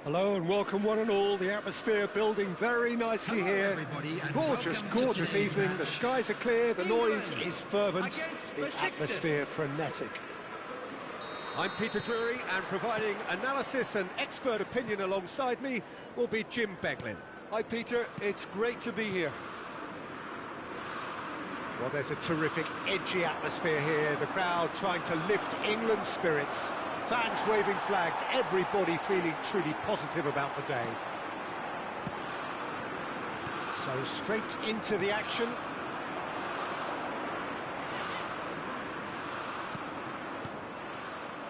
Hello and welcome one and all. The atmosphere building very nicely here. Gorgeous, gorgeous evening. The skies are clear, the noise is fervent, the atmosphere frenetic. I'm Peter Drury, and providing analysis and expert opinion alongside me will be Jim Beglin. Hi Peter, it's great to be here. Well, there's a terrific, edgy atmosphere here. The crowd trying to lift England's spirits. Fans waving flags, everybody feeling truly positive about the day. So straight into the action.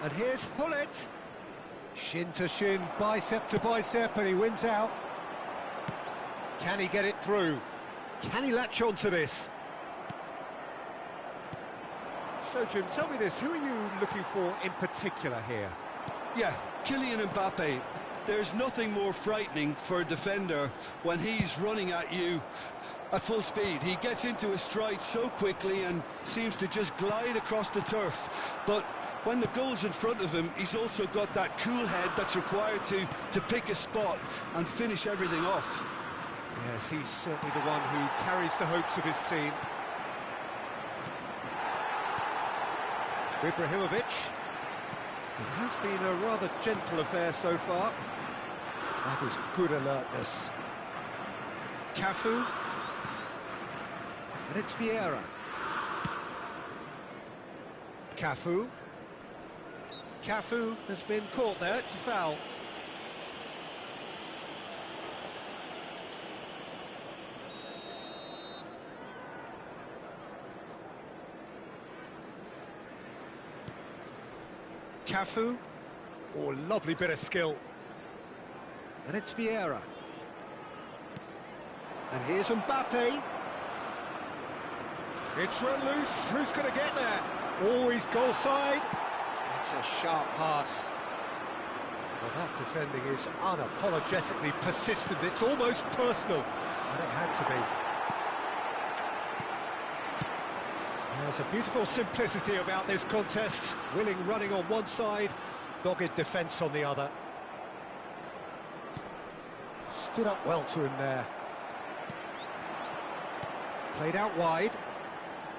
And here's Hullet. Shin to shin, bicep to bicep, and he wins out. Can he get it through? Can he latch on to this? So, Jim, tell me this, who are you looking for in particular here? Yeah, Kylian Mbappe. There's nothing more frightening for a defender when he's running at you at full speed. He gets into his stride so quickly and seems to just glide across the turf. But when the goal's in front of him, he's also got that cool head that's required to pick a spot and finish everything off. Yes, he's certainly the one who carries the hopes of his team. Ibrahimovic. It has been a rather gentle affair so far. That is good alertness. Cafu. And it's Vieira. Cafu. Cafu has been caught there, it's a foul. Cafu. Oh, lovely bit of skill. And it's Vieira. And here's Mbappe. It's run loose. Who's going to get there? Always goal side. It's a sharp pass. Well, that defending is unapologetically persistent. It's almost personal. And it had to be. There's a beautiful simplicity about this contest. Willing running on one side, dogged defence on the other. Stood up well to him there. Played out wide.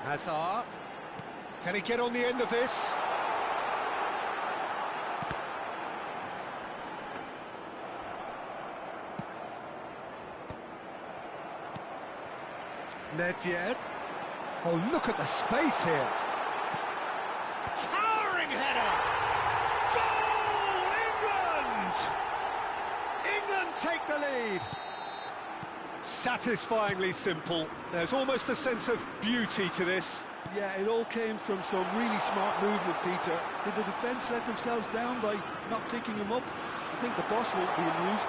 Hazard. Can he get on the end of this? Nedved. Oh, look at the space here. Towering header! Goal, England! England take the lead. Satisfyingly simple. There's almost a sense of beauty to this. Yeah, it all came from some really smart movement, Peter. Did the defence let themselves down by not picking him up? I think the boss won't be amused.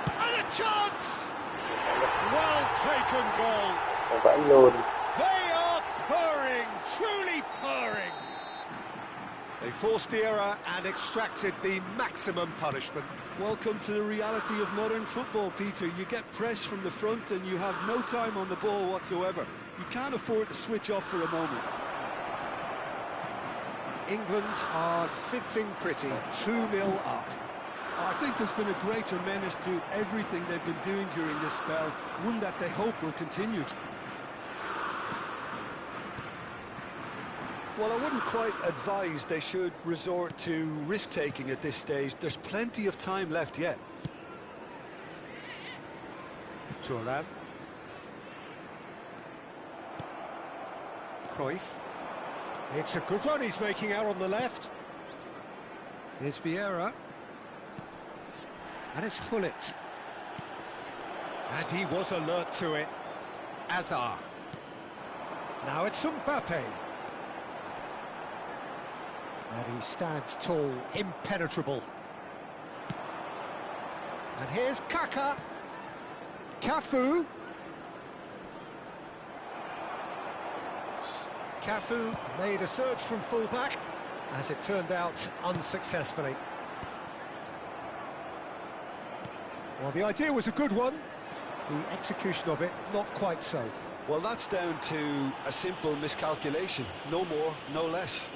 And a chance! Well taken goal. Vãi luôn. They are purring, truly purring. They forced the error and extracted the maximum punishment. Welcome to the reality of modern football, Peter. You get press from the front and you have no time on the ball whatsoever. You can't afford to switch off for a moment. England are sitting pretty, 2-0 up. I think there's been a greater menace to everything they've been doing during this spell, one that they hope will continue. Well, I wouldn't quite advise they should resort to risk-taking at this stage. There's plenty of time left yet. Thuram. Cruyff. It's a good run he's making out on the left. Here's Vieira. And it's Hullet. And he was alert to it. Hazard. Now it's Mbappe. And he stands tall, impenetrable. And here's Kaka. Cafu. Cafu made a surge from full-back, as it turned out, unsuccessfully. Well, the idea was a good one, the execution of it, not quite so. Well, that's down to a simple miscalculation, no more, no less.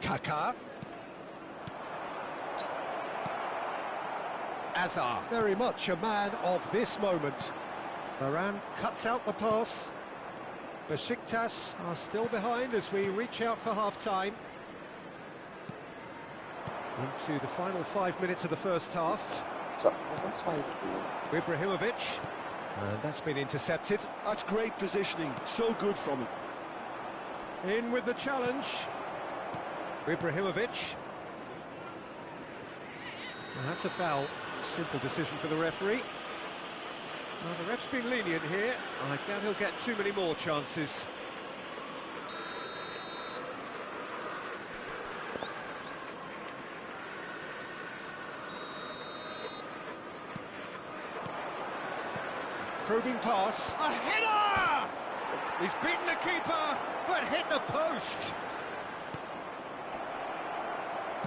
Kaka. Hazard, very much a man of this moment. Varane cuts out the pass. Besiktas are still behind as we reach out for half-time. Into the final 5 minutes of the first half. Ibrahimovic. And that's been intercepted. That's great positioning, so good from him. In with the challenge. Ibrahimovic. And that's a foul. Simple decision for the referee. Well, the ref's been lenient here. I doubt he'll get too many more chances. Probing pass. A header! He's beaten the keeper, but hit the post.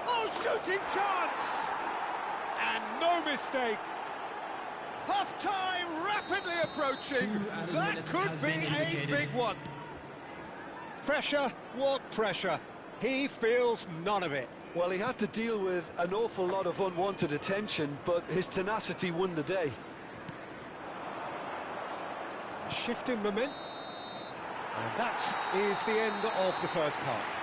Oh, shooting chance! And no mistake. Half-time rapidly approaching. That could be a big one. Pressure, what pressure? He feels none of it. Well, he had to deal with an awful lot of unwanted attention, but his tenacity won the day. A shift in momentum. And that is the end of the first half.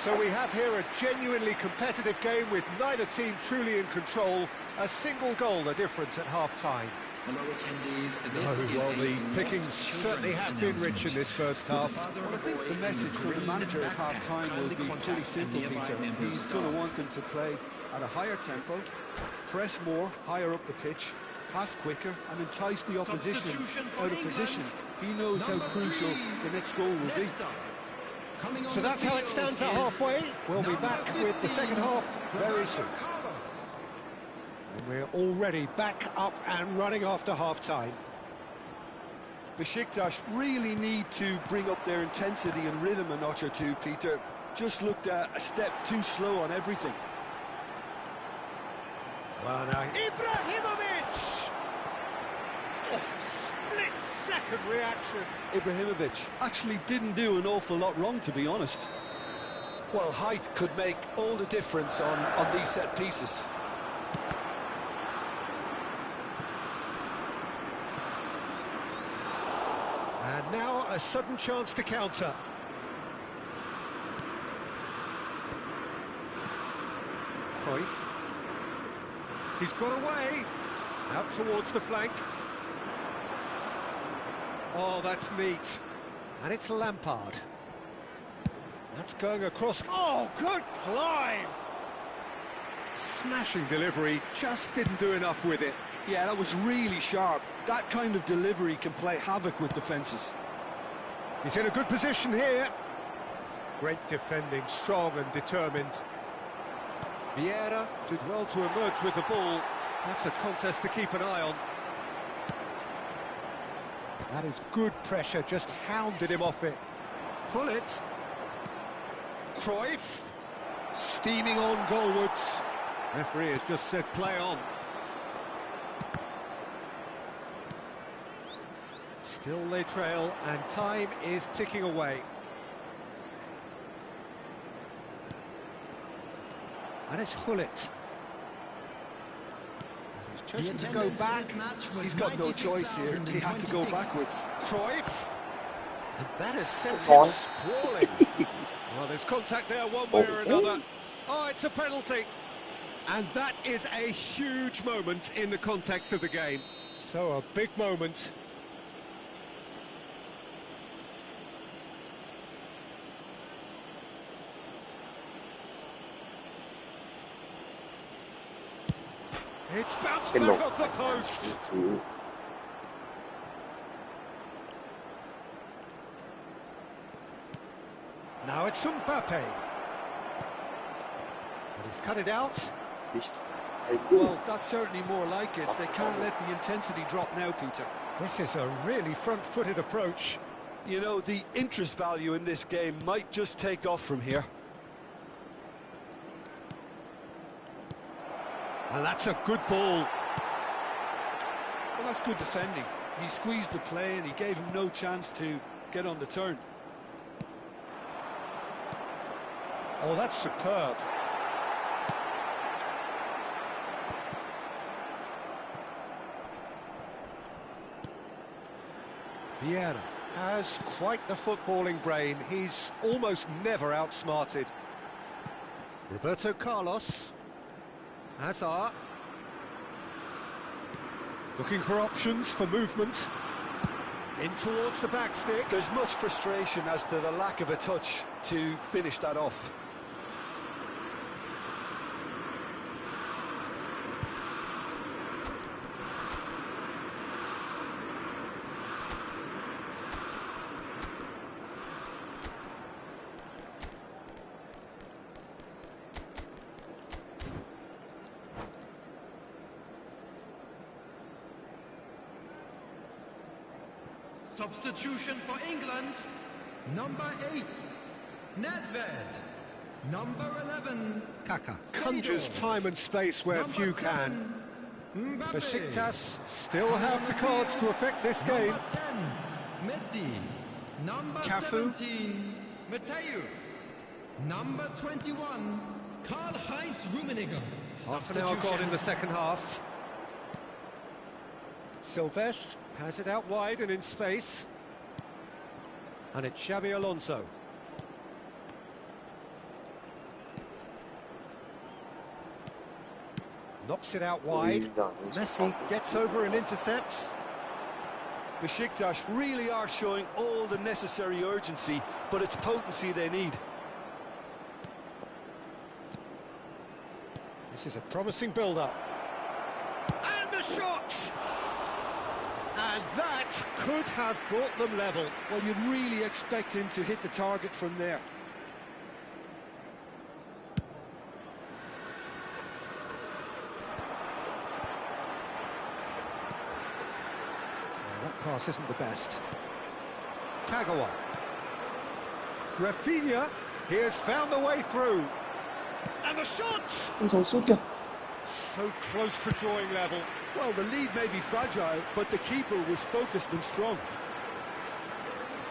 So we have here a genuinely competitive game with neither team truly in control. A single goal the difference at half-time. Well, the pickings certainly have been rich in this first half. Well, I think the message from the manager at half-time will be pretty simple, Peter. He's going to want them to play at a higher tempo, press more, higher up the pitch, pass quicker, and entice the opposition out of position. He knows how crucial the next goal will be. So that's how it stands at halfway. We'll be back with the second half very soon. And we're already back up and running after half-time. Besiktas really need to bring up their intensity and rhythm a notch or two, Peter. Just looked a step too slow on everything. Well, now Ibrahimovic! second reaction. Ibrahimovic actually didn't do an awful lot wrong, to be honest. Well, height could make all the difference on these set pieces. And now a sudden chance to counter. Cruyff. He's got away. Out towards the flank. Oh, that's neat. And it's Lampard. That's going across. Oh, good climb! Smashing delivery, just didn't do enough with it. Yeah, that was really sharp. That kind of delivery can play havoc with defences. He's in a good position here. Great defending, strong and determined. Vieira did well to emerge with the ball. That's a contest to keep an eye on. That is good pressure, just hounded him off it. Pull it. Cruyff. Steaming on goalwards. Referee has just said play on. Still they trail, and time is ticking away. And it's Hullet. He's chosen to go back. He's got no choice here. He had to go backwards. Cruyff. And that has sent him sprawling. Well, there's contact there one way or another. Oh, it's a penalty. And that is a huge moment in the context of the game. So a big moment. It's bounced back off the post. Now it's Mbappe. And he's cut it out. Well, that's certainly more like it. They can't let the intensity drop now, Peter. This is a really front-footed approach. You know, the interest value in this game might just take off from here. And that's a good ball. Well, that's good defending. He squeezed the play and he gave him no chance to get on the turn. Oh, that's superb. Vieira has quite the footballing brain. He's almost never outsmarted. Roberto Carlos. Hazard. Looking for options for movement. In towards the back stick. There's much frustration as to the lack of a touch to finish that off. Substitution for England, number 8, Nedved, number 11, Kaka conjures time and space where few can. Besiktas still have the cards to affect this game. Number 10, Messi, number Cafu. 17, Matthäus, number 21, Karl-Heinz Rummenigge. Half an hour gone in the second half. Silvestre has it out wide and in space. And it's Xabi Alonso. Knocks it out wide. Messi gets over and intercepts. Besiktas really are showing all the necessary urgency, but it's potency they need. This is a promising build-up. And the shot! And that could have brought them level. Well, you'd really expect him to hit the target from there. That pass isn't the best. Kagawa. Rafinha, he has found the way through. And the shot! So close to drawing level. Well, the lead may be fragile, but the keeper was focused and strong.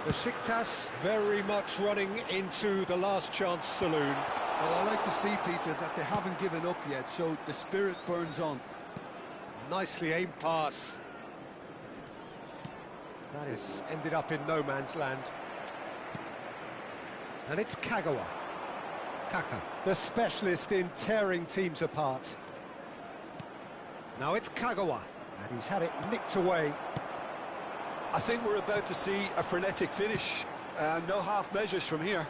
Besiktas very much running into the last chance saloon. Well, I like to see, Peter, that they haven't given up yet, so the spirit burns on. Nicely aimed pass. That is ended up in no man's land. And it's Kagawa. Kaka, the specialist in tearing teams apart. Now it's Kagawa, and he's had it nicked away. I think we're about to see a frenetic finish. No half measures from here.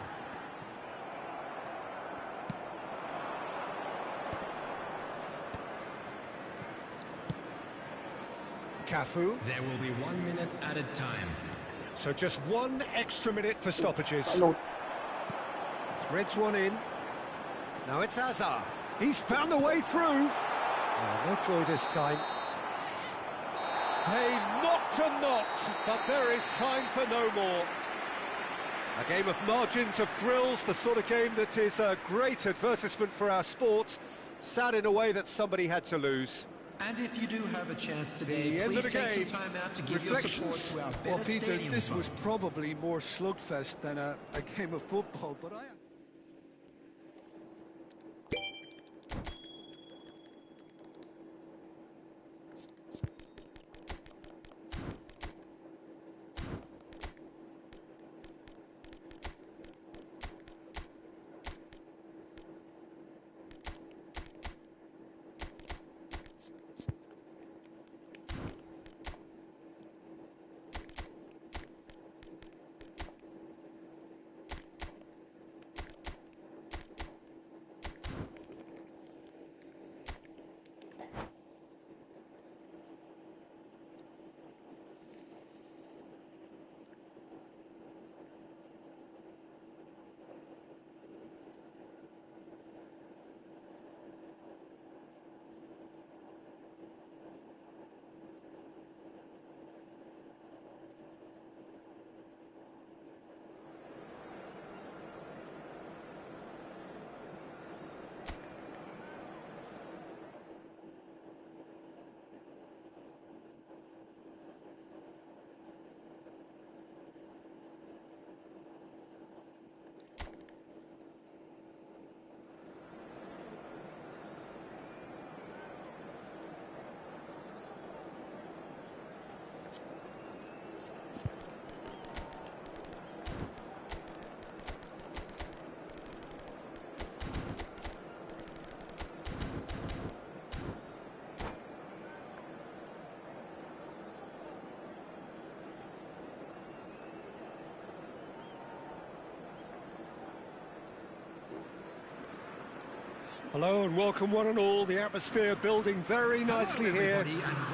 Cafu. There will be 1 minute added time. So just 1 extra minute for stoppages. Threads one in. Now it's Azar. He's found a way through. Oh, no joy this time. They knocked and knocked, but there is time for no more. A game of margins, of thrills, the sort of game that is a great advertisement for our sport. Sad in a way that somebody had to lose. And if you do have a chance today, The end of please the take game. some time out to give Reflections. your support to our Well, better Peter, stadium this fund. was probably more slugfest than a game of football, but I... Hello and welcome one and all. The atmosphere building very nicely here.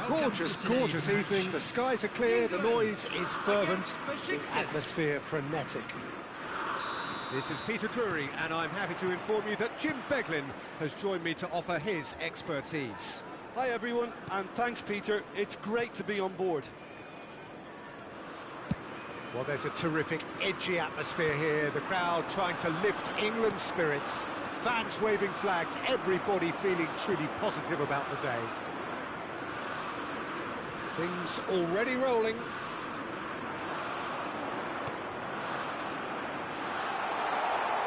Gorgeous, gorgeous evening. The skies are clear, the noise is fervent, the atmosphere frenetic. This is Peter Drury, and I'm happy to inform you that Jim Beglin has joined me to offer his expertise. Hi everyone, and thanks Peter, it's great to be on board. Well, there's a terrific, edgy atmosphere here. The crowd trying to lift England's spirits. Fans waving flags, everybody feeling truly positive about the day. Things already rolling.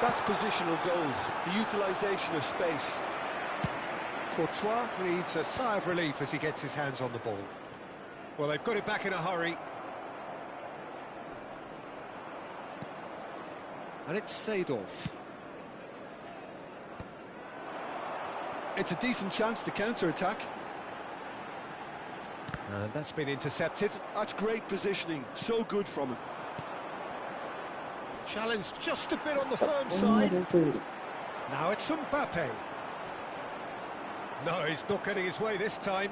That's positional goals, the utilisation of space. Courtois breathes a sigh of relief as he gets his hands on the ball. Well, they've got it back in a hurry. And it's Seedorf. It's a decent chance to counter-attack. And that's been intercepted. That's great positioning, so good from him. Challenge just a bit on the firm side. Now it's Mbappe. No, he's not getting his way this time.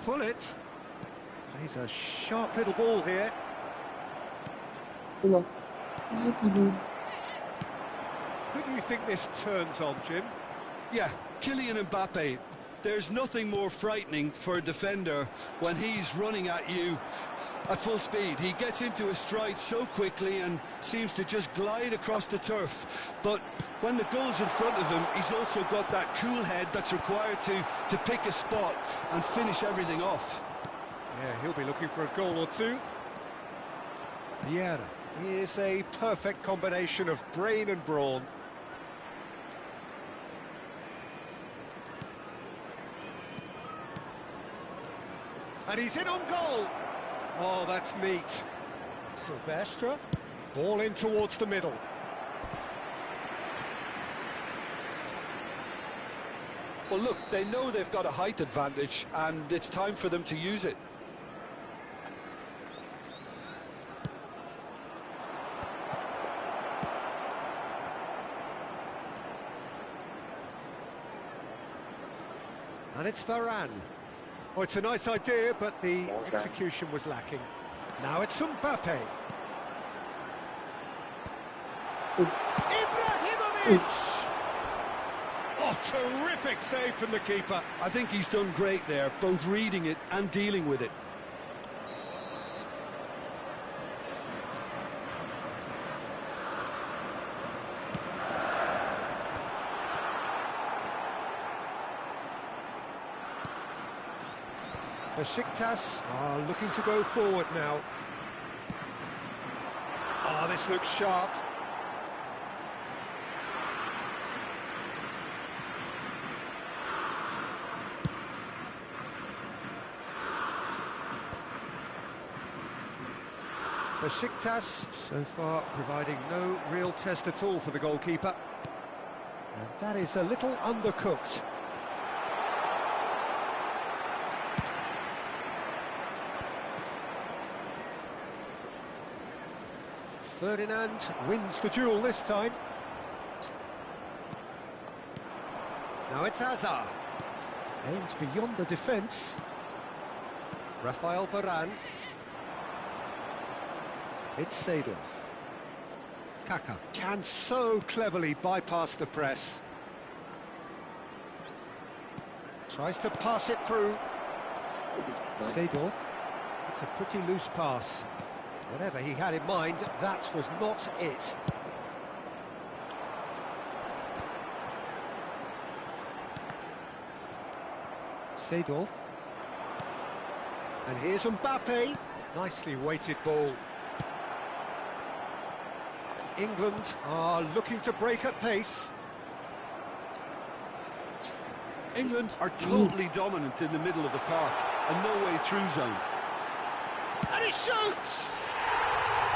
Pullet. Plays a sharp little ball here. Who do you think this turns on, Jim? Yeah, Kylian Mbappe. There's nothing more frightening for a defender when he's running at you at full speed. He gets into a stride so quickly and seems to just glide across the turf. But when the goal's in front of him, he's also got that cool head that's required to pick a spot and finish everything off. Yeah, he'll be looking for a goal or two. Vieira. He is a perfect combination of brain and brawn. And he's in on goal. Oh, that's neat. Silvestre. Ball in towards the middle. Well, look, they know they've got a height advantage, and it's time for them to use it. And it's Varane. Oh, it's a nice idea, but the execution was lacking. Now it's Mbappe. Ibrahimovic! Oh, terrific save from the keeper. I think he's done great there, both reading it and dealing with it. Besiktas are looking to go forward now. Oh, this looks sharp. Besiktas so far providing no real test at all for the goalkeeper. And that is a little undercooked. Ferdinand wins the duel this time. Now it's Hazard. Aimed beyond the defence. Rafael Varane. It's Seedorf. Kaka can so cleverly bypass the press. Tries to pass it through. Seedorf. It's a pretty loose pass. Whatever he had in mind, that was not it. Seedorf. And here's Mbappe. Nicely weighted ball. England are looking to break at pace. England are totally dominant in the middle of the park, and no way through zone. And he shoots!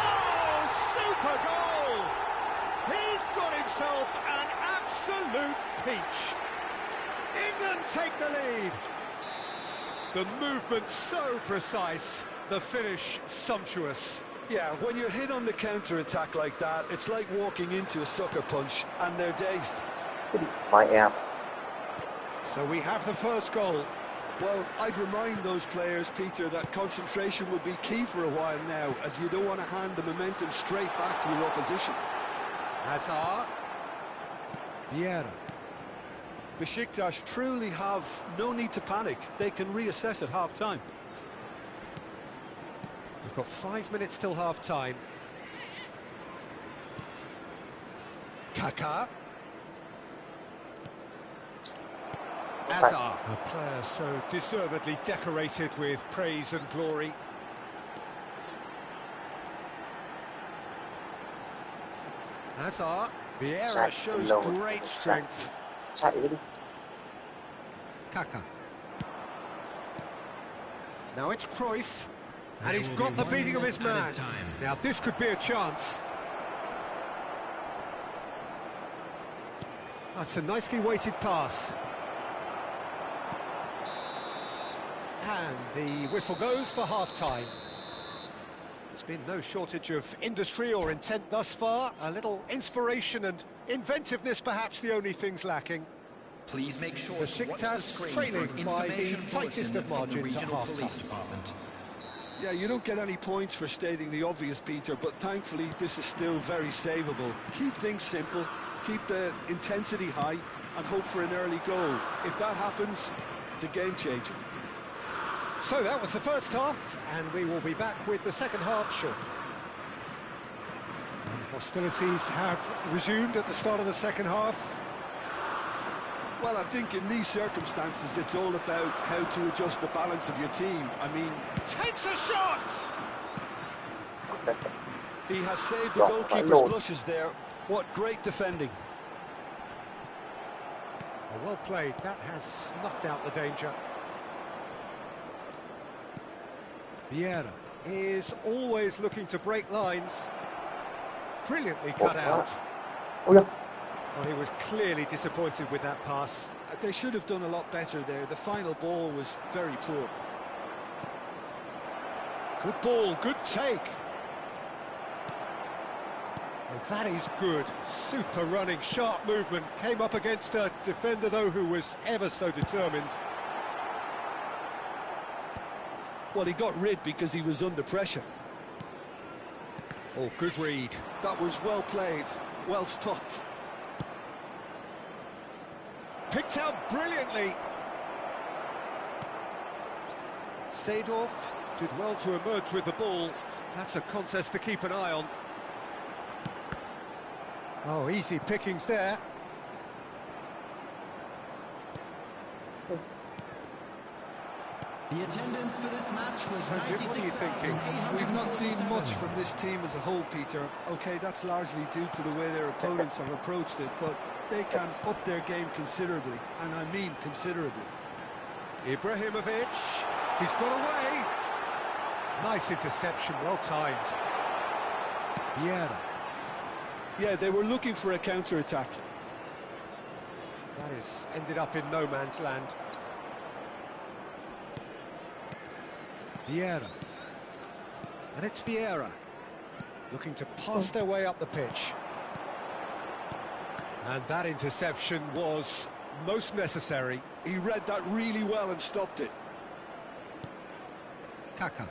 Oh, super goal! He's got himself an absolute peach. England take the lead. The movement so precise, the finish sumptuous. Yeah, when you're hit on the counter-attack like that, it's like walking into a sucker punch, and they're dazed. My app. So we have the first goal. Well, I'd remind those players, Peter, that concentration will be key for a while now, as you don't want to hand the momentum straight back to your opposition. Hazard. Vieira. Besiktas truly have no need to panic. They can reassess at half-time. We've got 5 minutes till half-time. Kaka. Hazard, a player so deservedly decorated with praise and glory. Hazard. Vieira shows great strength. Kaka. Now it's Cruyff. And he's got the beating of his man. Now this could be a chance. That's a nicely weighted pass. And the whistle goes for half-time. There's been no shortage of industry or intent thus far. A little inspiration and inventiveness, perhaps the only things lacking. Please make sure Besiktas trailing by the tightest of margins at half-time. Yeah, you don't get any points for stating the obvious, Peter, but thankfully this is still very savable. Keep things simple, keep the intensity high, and hope for an early goal. If that happens, it's a game changer. So that was the first half, and we will be back with the second half shortly. And hostilities have resumed at the start of the second half. Well, I think in these circumstances, it's all about how to adjust the balance of your team. I mean, Takes a shot! he has saved the goalkeeper's blushes there. What great defending. Oh, well played. That has snuffed out the danger. Vieira is always looking to break lines. Brilliantly cut out. Oh yeah. Well, he was clearly disappointed with that pass. They should have done a lot better there. The final ball was very poor. Good ball, good take. And that is good. Super running, sharp movement. Came up against a defender, though, who was ever so determined. Well, he got rid because he was under pressure. Oh, good read. That was well played, well stopped. Picked out brilliantly. Seedorf did well to emerge with the ball. That's a contest to keep an eye on. Oh, easy pickings there. The attendance for this match was So, Jim, what are you thinking? We've not seen much from this team as a whole, Peter. OK, that's largely due to the way their opponents have approached it, but they can up their game considerably, and I mean considerably. Ibrahimovic, he's got away. Nice interception, well timed. Vieira. Yeah, they were looking for a counter-attack. That is ended up in no man's land. Vieira. And it's Vieira looking to pass their way up the pitch. And that interception was most necessary. He read that really well and stopped it. Kaka.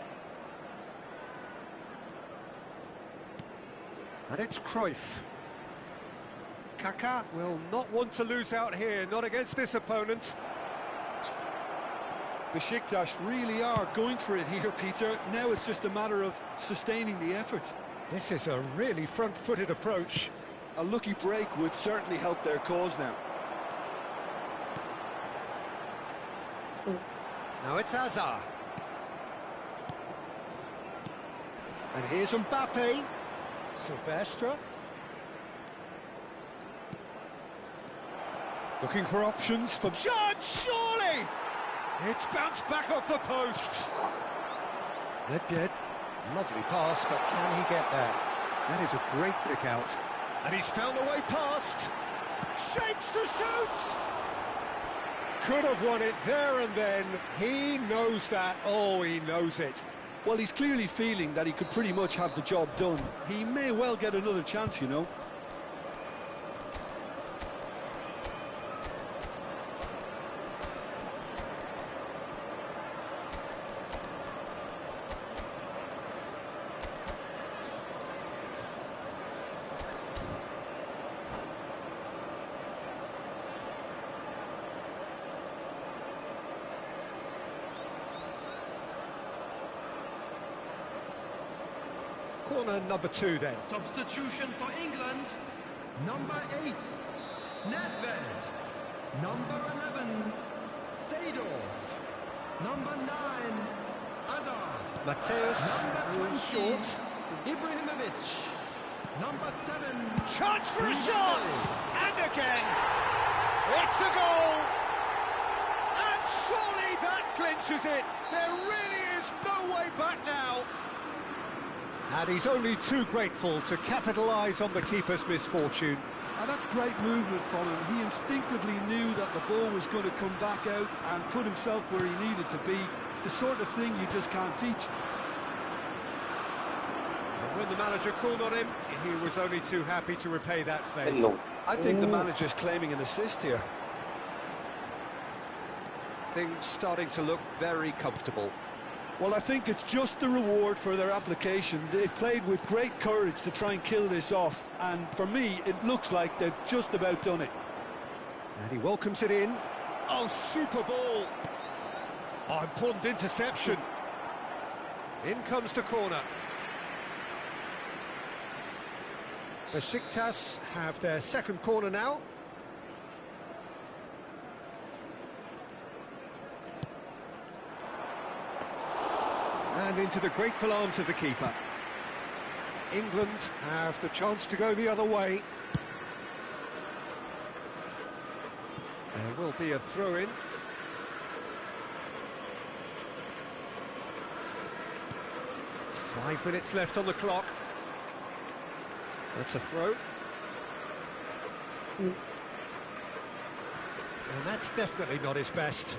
And it's Cruyff. Kaka will not want to lose out here, not against this opponent. Besiktas really are going for it here, Peter. Now it's just a matter of sustaining the effort. This is a really front-footed approach. A lucky break would certainly help their cause now. Now it's Hazard. And here's Mbappe. Silvestre. Looking for options for Judge, surely! It's bounced back off the post. Nedved, lovely pass, but can he get there? That is a great pick out. And he's found a way past. Shapes to shoot! Could have won it there and then. He knows that. Oh, he knows it. Well, he's clearly feeling that he could pretty much have the job done. He may well get another chance, you know. Corner number 2 then. Substitution for England. Number 8, Nedved. Number 11, Seedorf. Number 9, Hazard. Mateus Number moves 20, short. Ibrahimovic. Number 7, Chance for a Vieira. shot! And again! It's a goal! And surely that clinches it! There really is no way back now! And he's only too grateful to capitalise on the keeper's misfortune. And that's great movement from him. He instinctively knew that the ball was going to come back out and put himself where he needed to be. The sort of thing you just can't teach. And when the manager called on him, he was only too happy to repay that favour. Hello. I think the manager's claiming an assist here. Things starting to look very comfortable. Well, I think it's just the reward for their application. They've played with great courage to try and kill this off, and for me, it looks like they've just about done it. And he welcomes it in. Oh, super ball! Oh, important interception. In comes the corner. Besiktas have their second corner now. And into the grateful arms of the keeper. England have the chance to go the other way. There will be a throw-in. Five minutes left on the clock. That's a throw. And that's definitely not his best.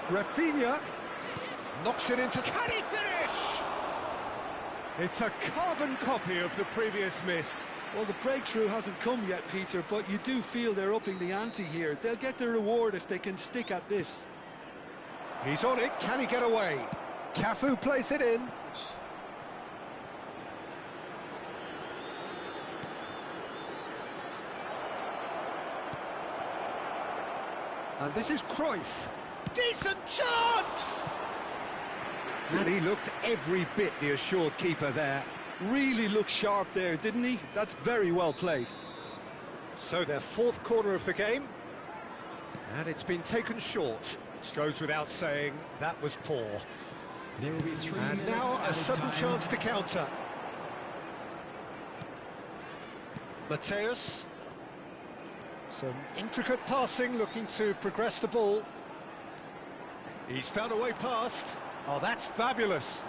Rafinha knocks it into... Can he finish? It's a carbon copy of the previous miss. Well, the breakthrough hasn't come yet, Peter, but you do feel they're upping the ante here. They'll get their reward if they can stick at this. He's on it. Can he get away? Cafu plays it in. And this is Cruyff. Decent chance! And he looked every bit the assured keeper there. Really looked sharp there, didn't he? That's very well played. So their fourth corner of the game. And it's been taken short. Goes without saying, that was poor. There will be 3 And minutes now a added sudden time. chance to counter. Mateus. Some intricate passing, looking to progress the ball. He's found a way past. Oh, that's fabulous.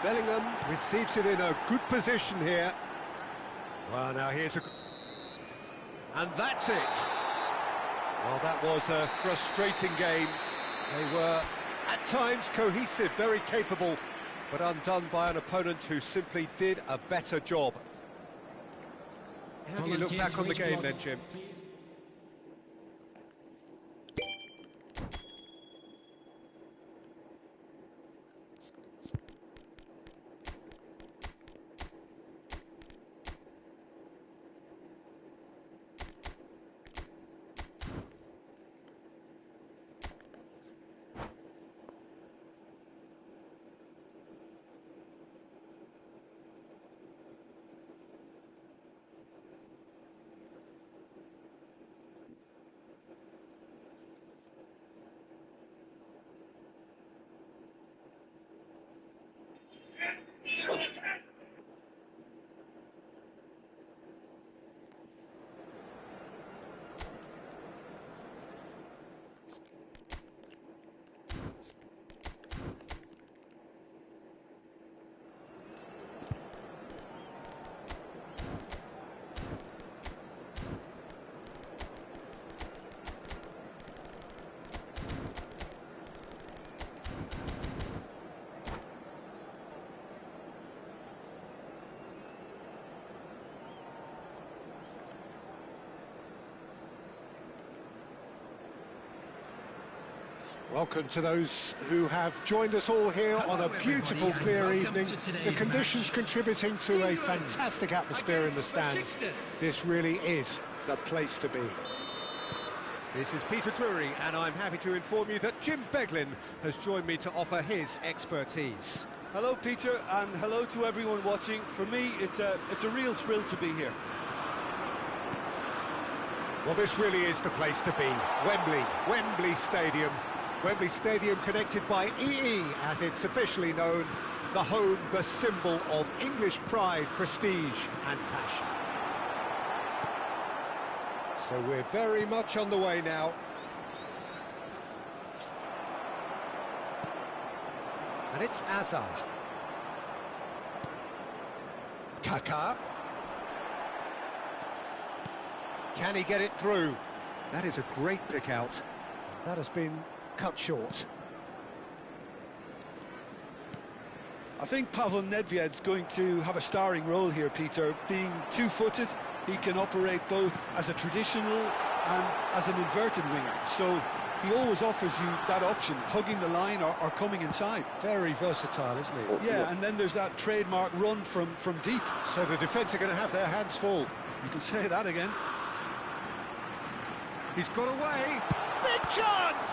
Bellingham receives it in a good position here. Well, now here's a... And that's it. Well, that was a frustrating game. They were, at times, cohesive, very capable, but undone by an opponent who simply did a better job. How do you look back on the game then, Jim? Welcome to those who have joined us all here on a beautiful, clear evening. The conditions contributing to a fantastic atmosphere in the stands. This really is the place to be. This is Peter Drury, and I'm happy to inform you that Jim Beglin has joined me to offer his expertise. Hello, Peter, and hello to everyone watching. For me, it's a real thrill to be here. Well, this really is the place to be. Wembley Stadium. Wembley Stadium connected by EE, as it's officially known, the home, the symbol of English pride, prestige and passion. So we're very much on the way now. And it's Azar. Kaká. Can he get it through? That is a great pick out. That has been cut short. I think Pavel Nedved's going to have a starring role here, Peter. Being two-footed, he can operate both as a traditional and as an inverted winger. So he always offers you that option, hugging the line or coming inside. Very versatile, isn't he? Yeah, and then there's that trademark run from deep. So the defence are going to have their hands full. You can say that again. He's got away. Big chance!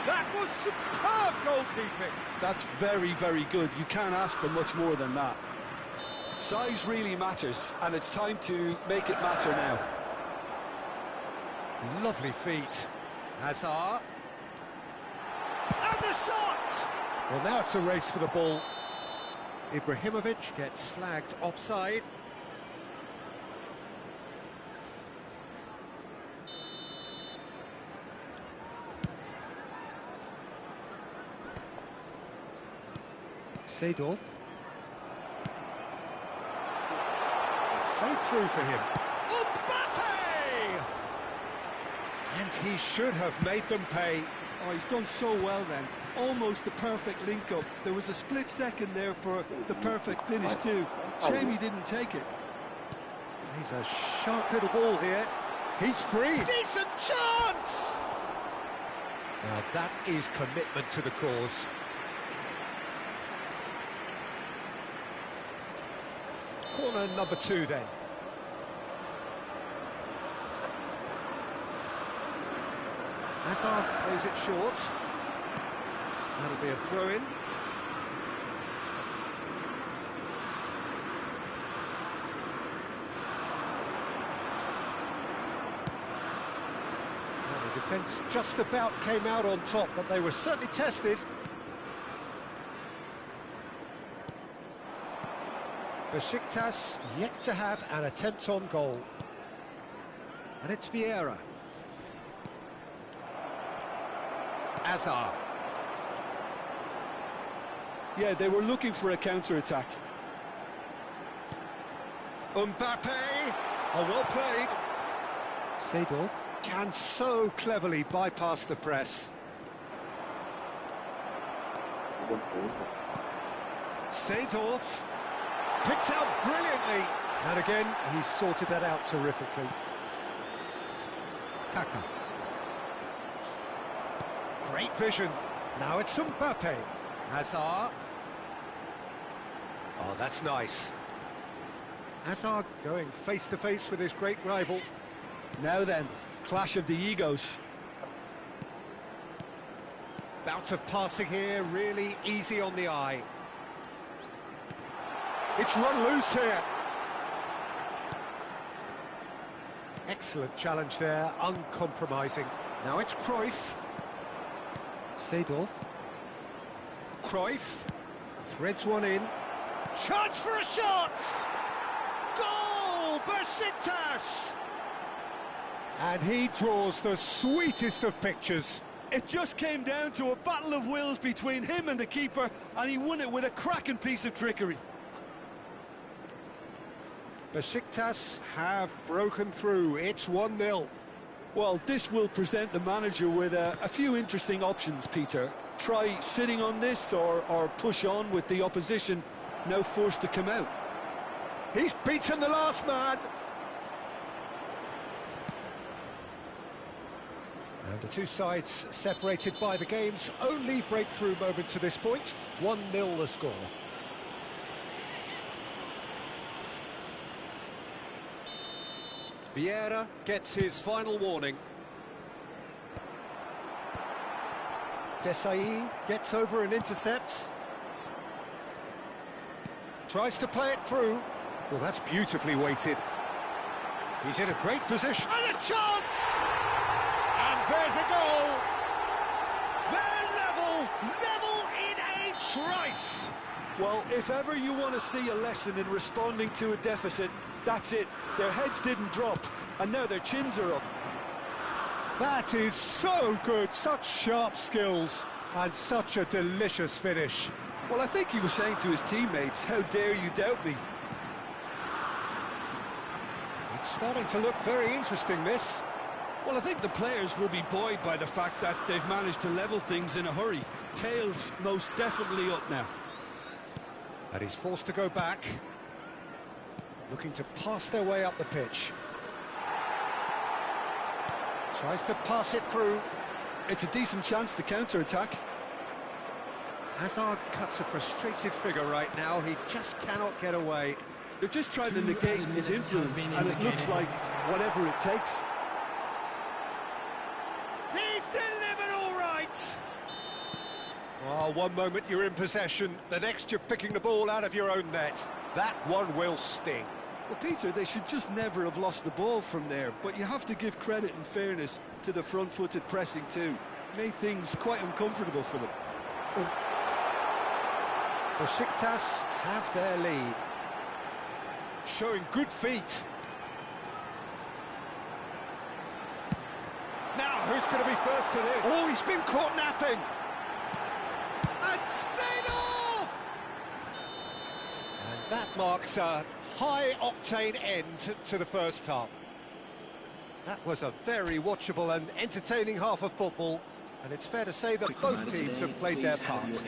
That was superb goalkeeping. That's very, very good. You can't ask for much more than that. Size really matters, and it's time to make it matter now. Lovely feet. Hazard. And the shot! Well, now it's a race for the ball. Ibrahimovic gets flagged offside. Seedorf. It's played through for him. Mbappe! And he should have made them pay. Oh, he's done so well then. Almost the perfect link-up. There was a split second there for the perfect finish too. Shame he didn't take it. He's a sharp little ball here. He's free. Decent chance! Now that is commitment to the cause. Corner number 2 then. Hazard plays it short. That'll be a throw-in. Well, the defence just about came out on top, but they were certainly tested. Besiktas yet to have an attempt on goal. And it's Vieira. Hazard. Yeah, they were looking for a counter-attack. Mbappe! Oh, well played. Seedorf can so cleverly bypass the press. Seedorf picked out brilliantly. And again, he's sorted that out terrifically. Kaka. Great vision. Now it's Mbappe. Hazard. Oh, that's nice. Hazard going face-to-face with his great rival. Now then, clash of the egos. Bout of passing here, really easy on the eye. It's run loose here. Excellent challenge there, uncompromising. Now it's Cruyff. Seedorf. Cruyff threads one in. Chance for a shot! Goal! Besiktas! And he draws the sweetest of pictures. It just came down to a battle of wills between him and the keeper, and he won it with a cracking piece of trickery. Besiktas have broken through. It's 1-0. Well, this will present the manager with a few interesting options, Peter. Try sitting on this or push on with the opposition now forced to come out. He's beaten the last man. And the two sides separated by the game's only breakthrough moment to this point. 1-0 the score. Vieira gets his final warning. Desai gets over and intercepts. Tries to play it through. Well, that's beautifully weighted. He's in a great position. And a chance! And there's a goal! They're level in a trice! Well, if ever you want to see a lesson in responding to a deficit, that's it. Their heads didn't drop, and now their chins are up. That is so good, such sharp skills, and such a delicious finish. Well, I think he was saying to his teammates, how dare you doubt me? It's starting to look very interesting, this. Well, I think the players will be buoyed by the fact that they've managed to level things in a hurry. Tails most definitely up now. And he's forced to go back, looking to pass their way up the pitch. Tries to pass it through. It's a decent chance to counter-attack. Hazard cuts a frustrated figure right now. He just cannot get away. They're just trying to negate his influence, and it looks like whatever it takes. He's delivered all right! Well, Oh, one moment you're in possession, the next you're picking the ball out of your own net. That one will sting. Well, Peter, they should just never have lost the ball from there, but you have to give credit and fairness to the front-footed pressing too. Made things quite uncomfortable for them. Besiktas have their lead. Showing good feet. Now, who's going to be first to this? Oh, he's been caught napping. And Seedorf! And that marks a high-octane end to the first half. That was a very watchable and entertaining half of football, and it's fair to say that both teams have played their part.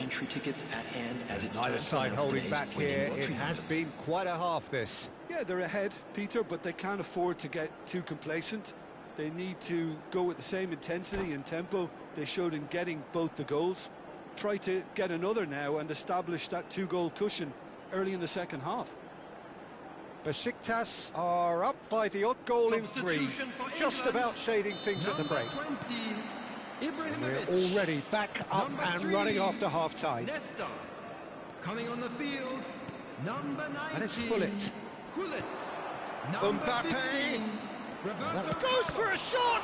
Neither side holding back here. It has been quite a half, this. Yeah, they're ahead, Peter, but they can't afford to get too complacent. They need to go with the same intensity and tempo they showed in getting both the goals. Try to get another now and establish that two-goal cushion early in the second half. Besiktas are up by the odd goal in 3, just about shading things at the break. And we're already back up and running after half-time. Coming on the field, number 19. And it's Gullit. Mbappe! Goes for a shot!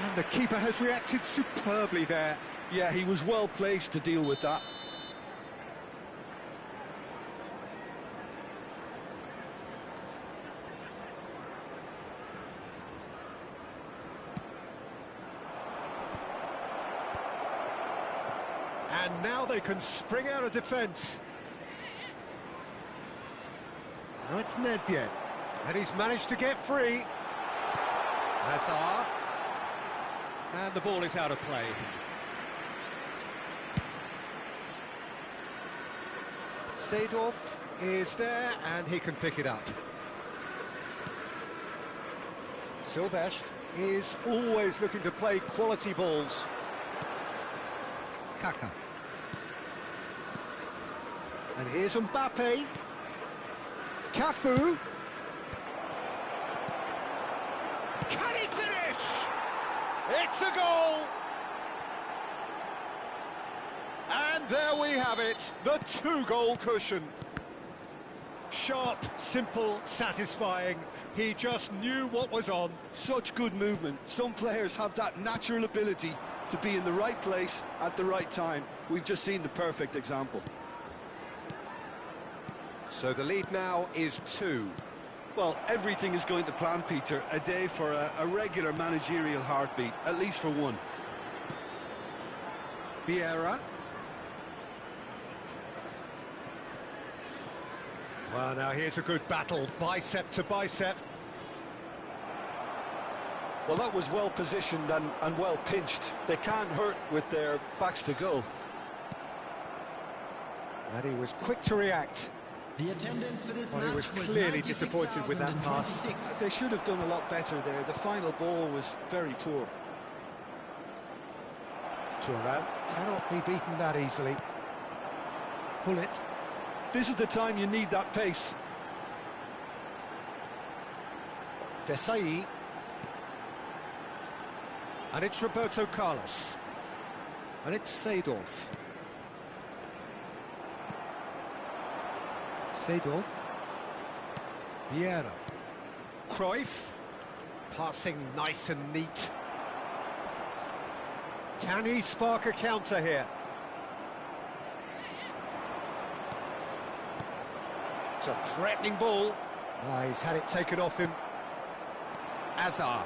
And the keeper has reacted superbly there. Yeah, he was well placed to deal with that. And now they can spring out of defence. Now it's Nedved. And he's managed to get free. Hazard. And the ball is out of play. Seedorf is there, and he can pick it up. Silvestre is always looking to play quality balls. Kaka. And here's Mbappe. Cafu. Can he finish? It's a goal! And there we have it, the two-goal cushion. Sharp, simple, satisfying. He just knew what was on. Such good movement. Some players have that natural ability to be in the right place at the right time. We've just seen the perfect example. So the lead now is 2. Well, everything is going to plan, Peter. A day for a regular managerial heartbeat, at least for one. Vieira. Well, now here's a good battle, bicep to bicep. Well, that was well positioned and well pinched. They can't hurt with their backs to goal. And he was quick to react. The attendance for this Well, he match was clearly 96,026. disappointed with that pass. They should have done a lot better there. The final ball was very poor. Thuram cannot be beaten that easily. Gullit. This is the time you need that pace. Desai. And it's Roberto Carlos. And it's Seedorf. Seedorf. Vieira. Cruyff. Passing nice and neat. Can he spark a counter here? It's a threatening ball. Ah, he's had it taken off him. Hazard.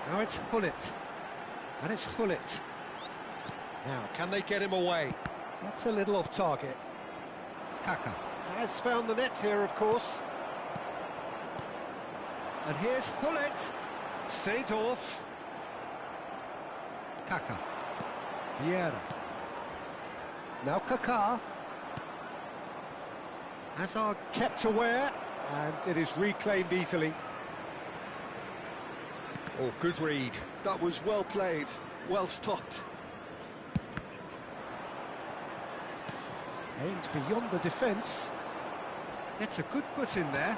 Now it's Gullit. And it's Gullit. Now, can they get him away? That's a little off target. Kaka has found the net here, of course. And here's Gullit. Seedorf. Kaka. Vieira. Now Kaká. Hazard kept aware, and it is reclaimed easily. Oh, good read. That was well played, well stopped. Aimed beyond the defence. Gets a good foot in there.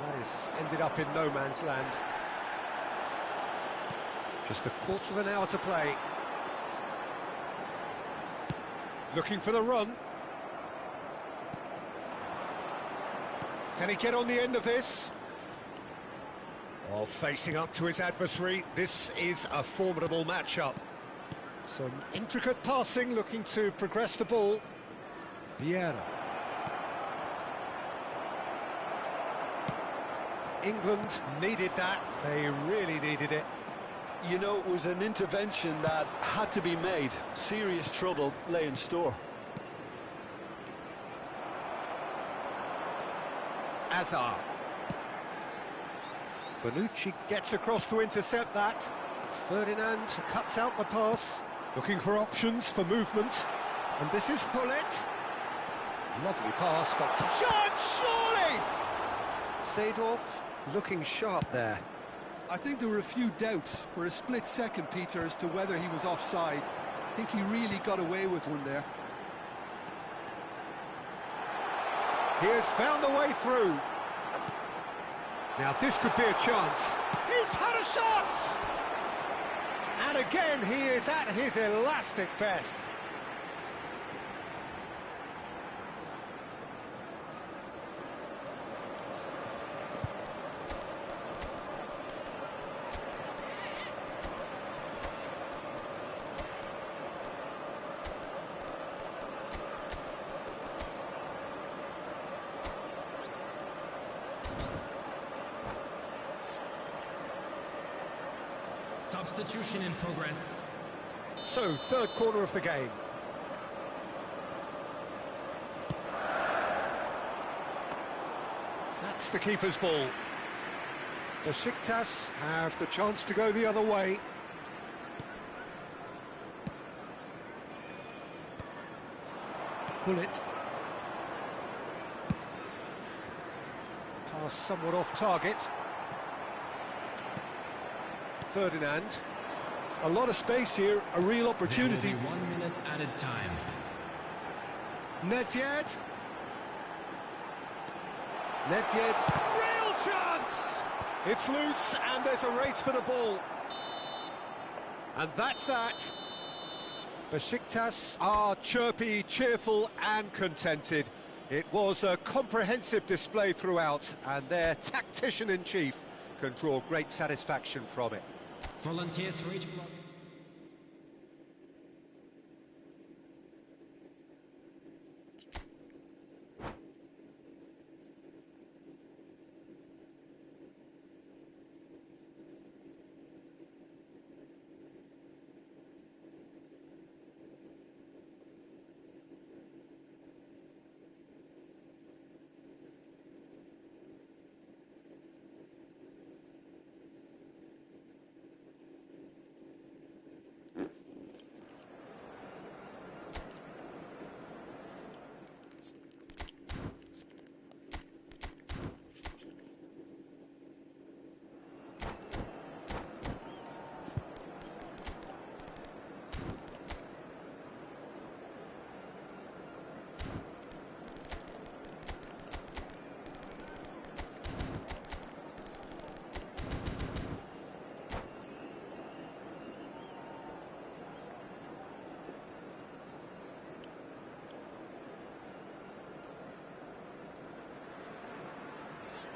That is ended up in no man's land. Just a quarter of an hour to play. Looking for the run. Can he get on the end of this? Oh, facing up to his adversary, this is a formidable matchup. Some intricate passing, looking to progress the ball. Vieira. England needed that, they really needed it. You know, it was an intervention that had to be made. Serious trouble lay in store. Azar. Bonucci gets across to intercept that. Ferdinand cuts out the pass, looking for options for movement. And this is Hullet. Lovely pass, but chance, surely! Seedorf looking sharp there. I think there were a few doubts for a split second, Peter, as to whether he was offside. I think he really got away with one there. He has found a way through. Now this could be a chance. He's had a shot! And again he is at his elastic best. Substitution in progress. So, third corner of the game. That's the keeper's ball. Besiktas have the chance to go the other way. Hullet. Pass somewhat off target. Ferdinand. A lot of space here, a real opportunity. There will be 1 minute added time. Nedved. Nedved. Real chance! It's loose and there's a race for the ball. And that's that. Besiktas are chirpy, cheerful and contented. It was a comprehensive display throughout and their tactician-in-chief can draw great satisfaction from it. Volunteers for each block.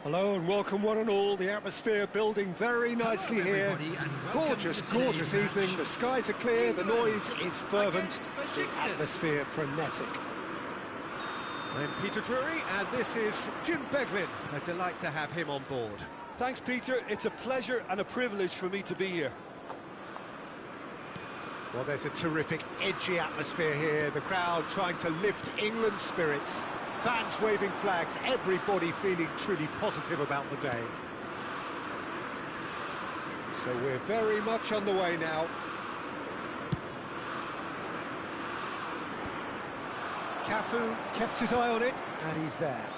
Hello and welcome one and all, the atmosphere building very nicely here. Gorgeous, gorgeous evening, the skies are clear, the noise is fervent, the atmosphere frenetic. I'm Peter Drury and this is Jim Beglin, a delight to have him on board. Thanks, Peter, it's a pleasure and a privilege for me to be here. Well, there's a terrific, edgy atmosphere here, the crowd trying to lift England's spirits. Fans waving flags, everybody feeling truly positive about the day. So we're very much on the way now. Cafu kept his eye on it, and he's there.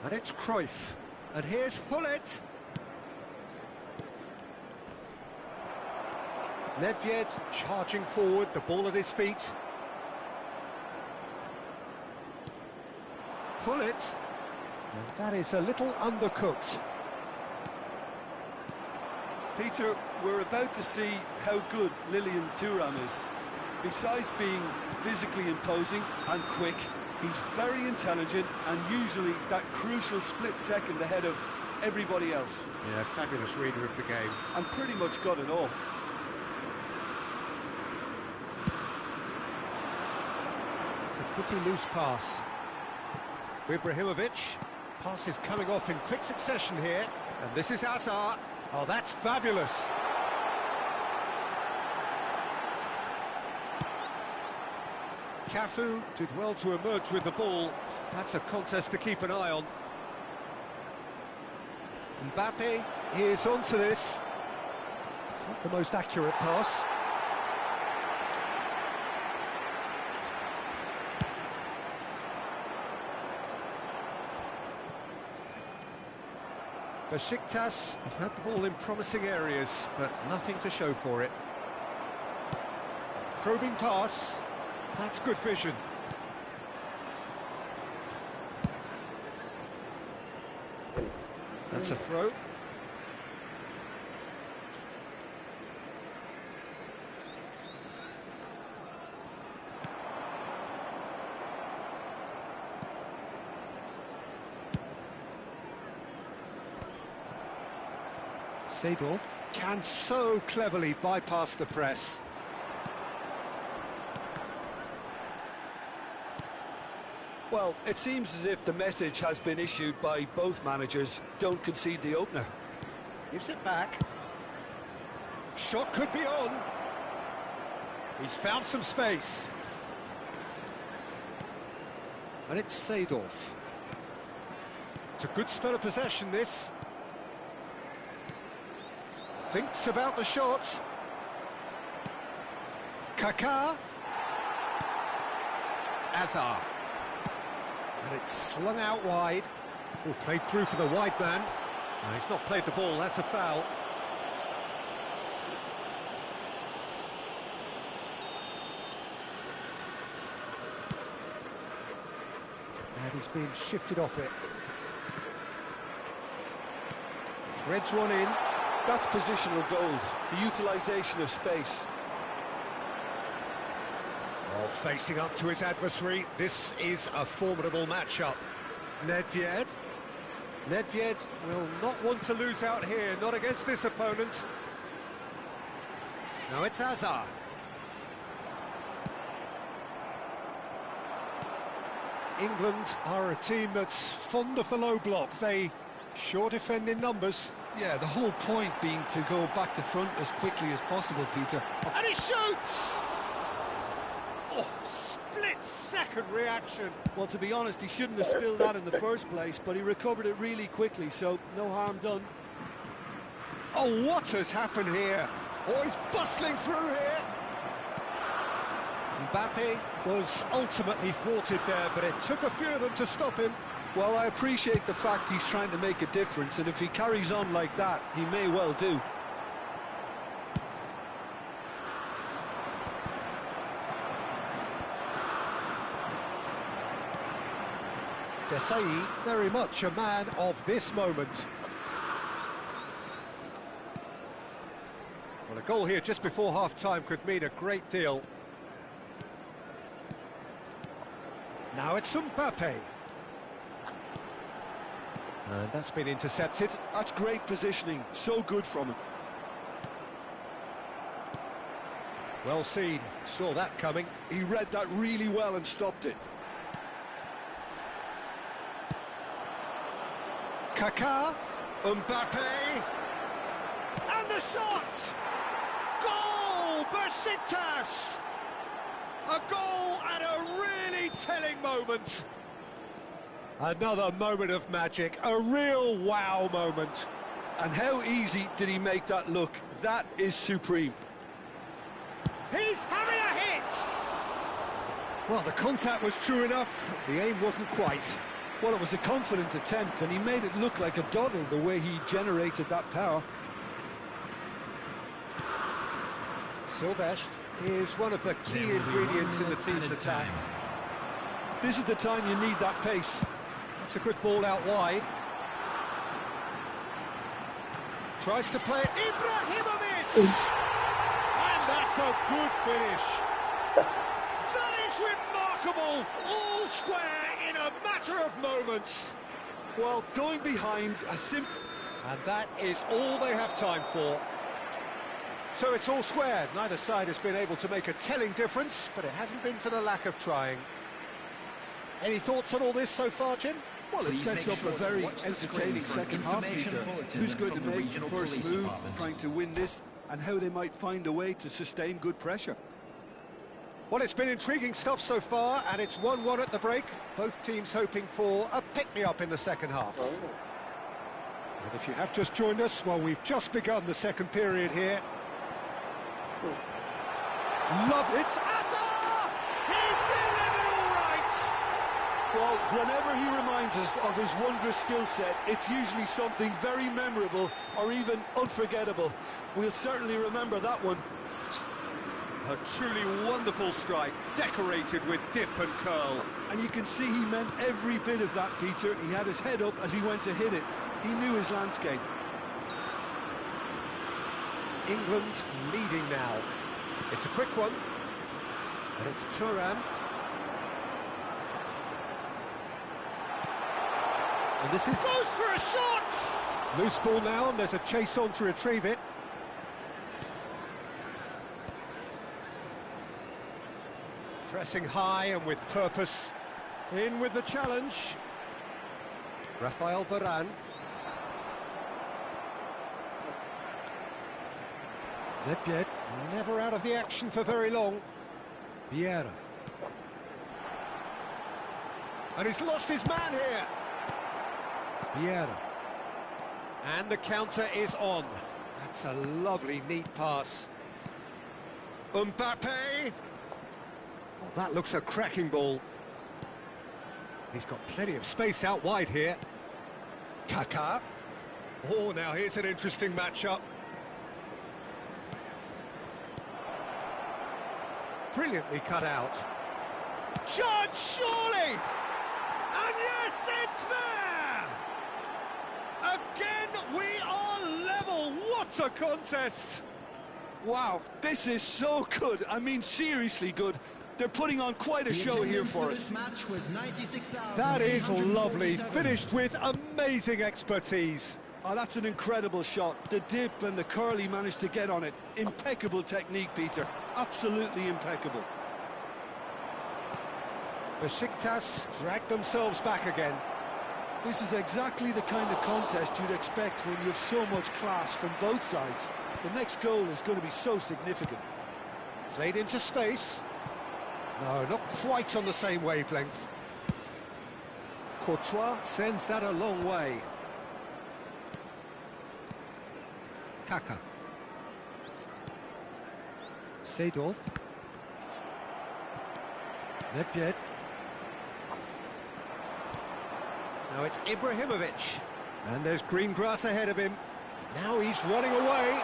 And it's Cruyff. And here's Hullet. Nedved charging forward, the ball at his feet. Hullet, and that is a little undercooked. Peter, we're about to see how good Lilian Thuram is. Besides being physically imposing and quick, he's very intelligent and usually that crucial split second ahead of everybody else. Yeah, fabulous reader of the game. And pretty much got it all. It's a pretty loose pass. Ibrahimovic. Pass is coming off in quick succession here. And this is Hazard. Oh, that's fabulous. Cafu did well to emerge with the ball. That's a contest to keep an eye on. Mbappe is onto this. Not the most accurate pass. Besiktas have had the ball in promising areas, but nothing to show for it. Probing pass. That's good vision. That's a throw. Seedorf can so cleverly bypass the press. Well, it seems as if the message has been issued by both managers: don't concede the opener. Gives it back. Shot could be on. He's found some space. And it's Seedorf. It's a good spell of possession, this. Thinks about the shot. Kaká. Hazard. And it's slung out wide. Oh, played through for the wide man. No, he's not played the ball, that's a foul. And he's been shifted off it. Threads one in. That's positional gold, the utilisation of space. Oh, facing up to his adversary, this is a formidable matchup. Nedved. Nedved will not want to lose out here, not against this opponent. Now it's Hazard. England are a team that's fond of the low block. They sure defend in numbers. Yeah, the whole point being to go back to front as quickly as possible, Peter. And he shoots! Oh, split-second reaction. Well, to be honest, he shouldn't have spilled that in the first place, but he recovered it really quickly, so no harm done. Oh, what has happened here? Oh, he's bustling through here. Mbappe was ultimately thwarted there, but it took a few of them to stop him. Well, I appreciate the fact he's trying to make a difference, and if he carries on like that, he may well do. Desai, very much a man of this moment. Well, a goal here just before half-time could mean a great deal. Now it's Mbappe. And that's been intercepted. That's great positioning, so good from him. Well seen, saw that coming. He read that really well and stopped it. Kaká, Mbappe, and the shot! Goal, Besiktas! A goal at a really telling moment. Another moment of magic, a real wow moment. And how easy did he make that look? That is supreme. He's having a hit! Well, the contact was true enough, the aim wasn't quite. Well, it was a confident attempt, and he made it look like a doddle the way he generated that power. Silvestre is one of the key ingredients in the team's attack. This is the time you need that pace. That's a good ball out wide. Tries to play it. Ibrahimovic! And that's a good finish. That is remarkable. All square in a matter of moments. Well, going behind a simple... And that is all they have time for. So it's all square. Neither side has been able to make a telling difference, but it hasn't been for the lack of trying. Any thoughts on all this so far, Jim? Well, it sets up a very entertaining second half, Peter. Who's going to make the first move, trying to win this, and how they might find a way to sustain good pressure. Well, it's been intriguing stuff so far, and it's 1-1 at the break. Both teams hoping for a pick-me-up in the second half. And if you have just joined us, well, we've just begun the second period here. Love it. It's Asa! He's delivered all right! Well, whenever he reminds us of his wondrous skill set, it's usually something very memorable or even unforgettable. We'll certainly remember that one. A truly wonderful strike, decorated with dip and curl. And you can see he meant every bit of that, Peter. He had his head up as he went to hit it. He knew his landscape. England leading now. It's a quick one. And it's Thuram. And this is... Goes for a shot! Loose ball now, and there's a chase on to retrieve it. Pressing high and with purpose. In with the challenge. Rafael Varane. Nedved, never out of the action for very long. Vieira. And he's lost his man here. Vieira. And the counter is on. That's a lovely, neat pass. Mbappe. Oh, that looks a cracking ball. He's got plenty of space out wide here. Kaká. Oh, now here's an interesting matchup. Brilliantly cut out. Judge, surely! And yes, it's there! Again, we are level. What a contest! Wow, this is so good. I mean, seriously good. They're putting on quite a show here for us. That is lovely, finished with amazing expertise. Oh, that's an incredible shot. The dip and the curl he managed to get on it. Impeccable technique, Peter. Absolutely impeccable. Besiktas drag themselves back again. This is exactly the kind of contest you'd expect when you have so much class from both sides. The next goal is going to be so significant. Played into space. No, not quite on the same wavelength. Courtois sends that a long way. Kaká. Seedorf. Nedved. Now it's Ibrahimovic. And there's green grass ahead of him. Now he's running away.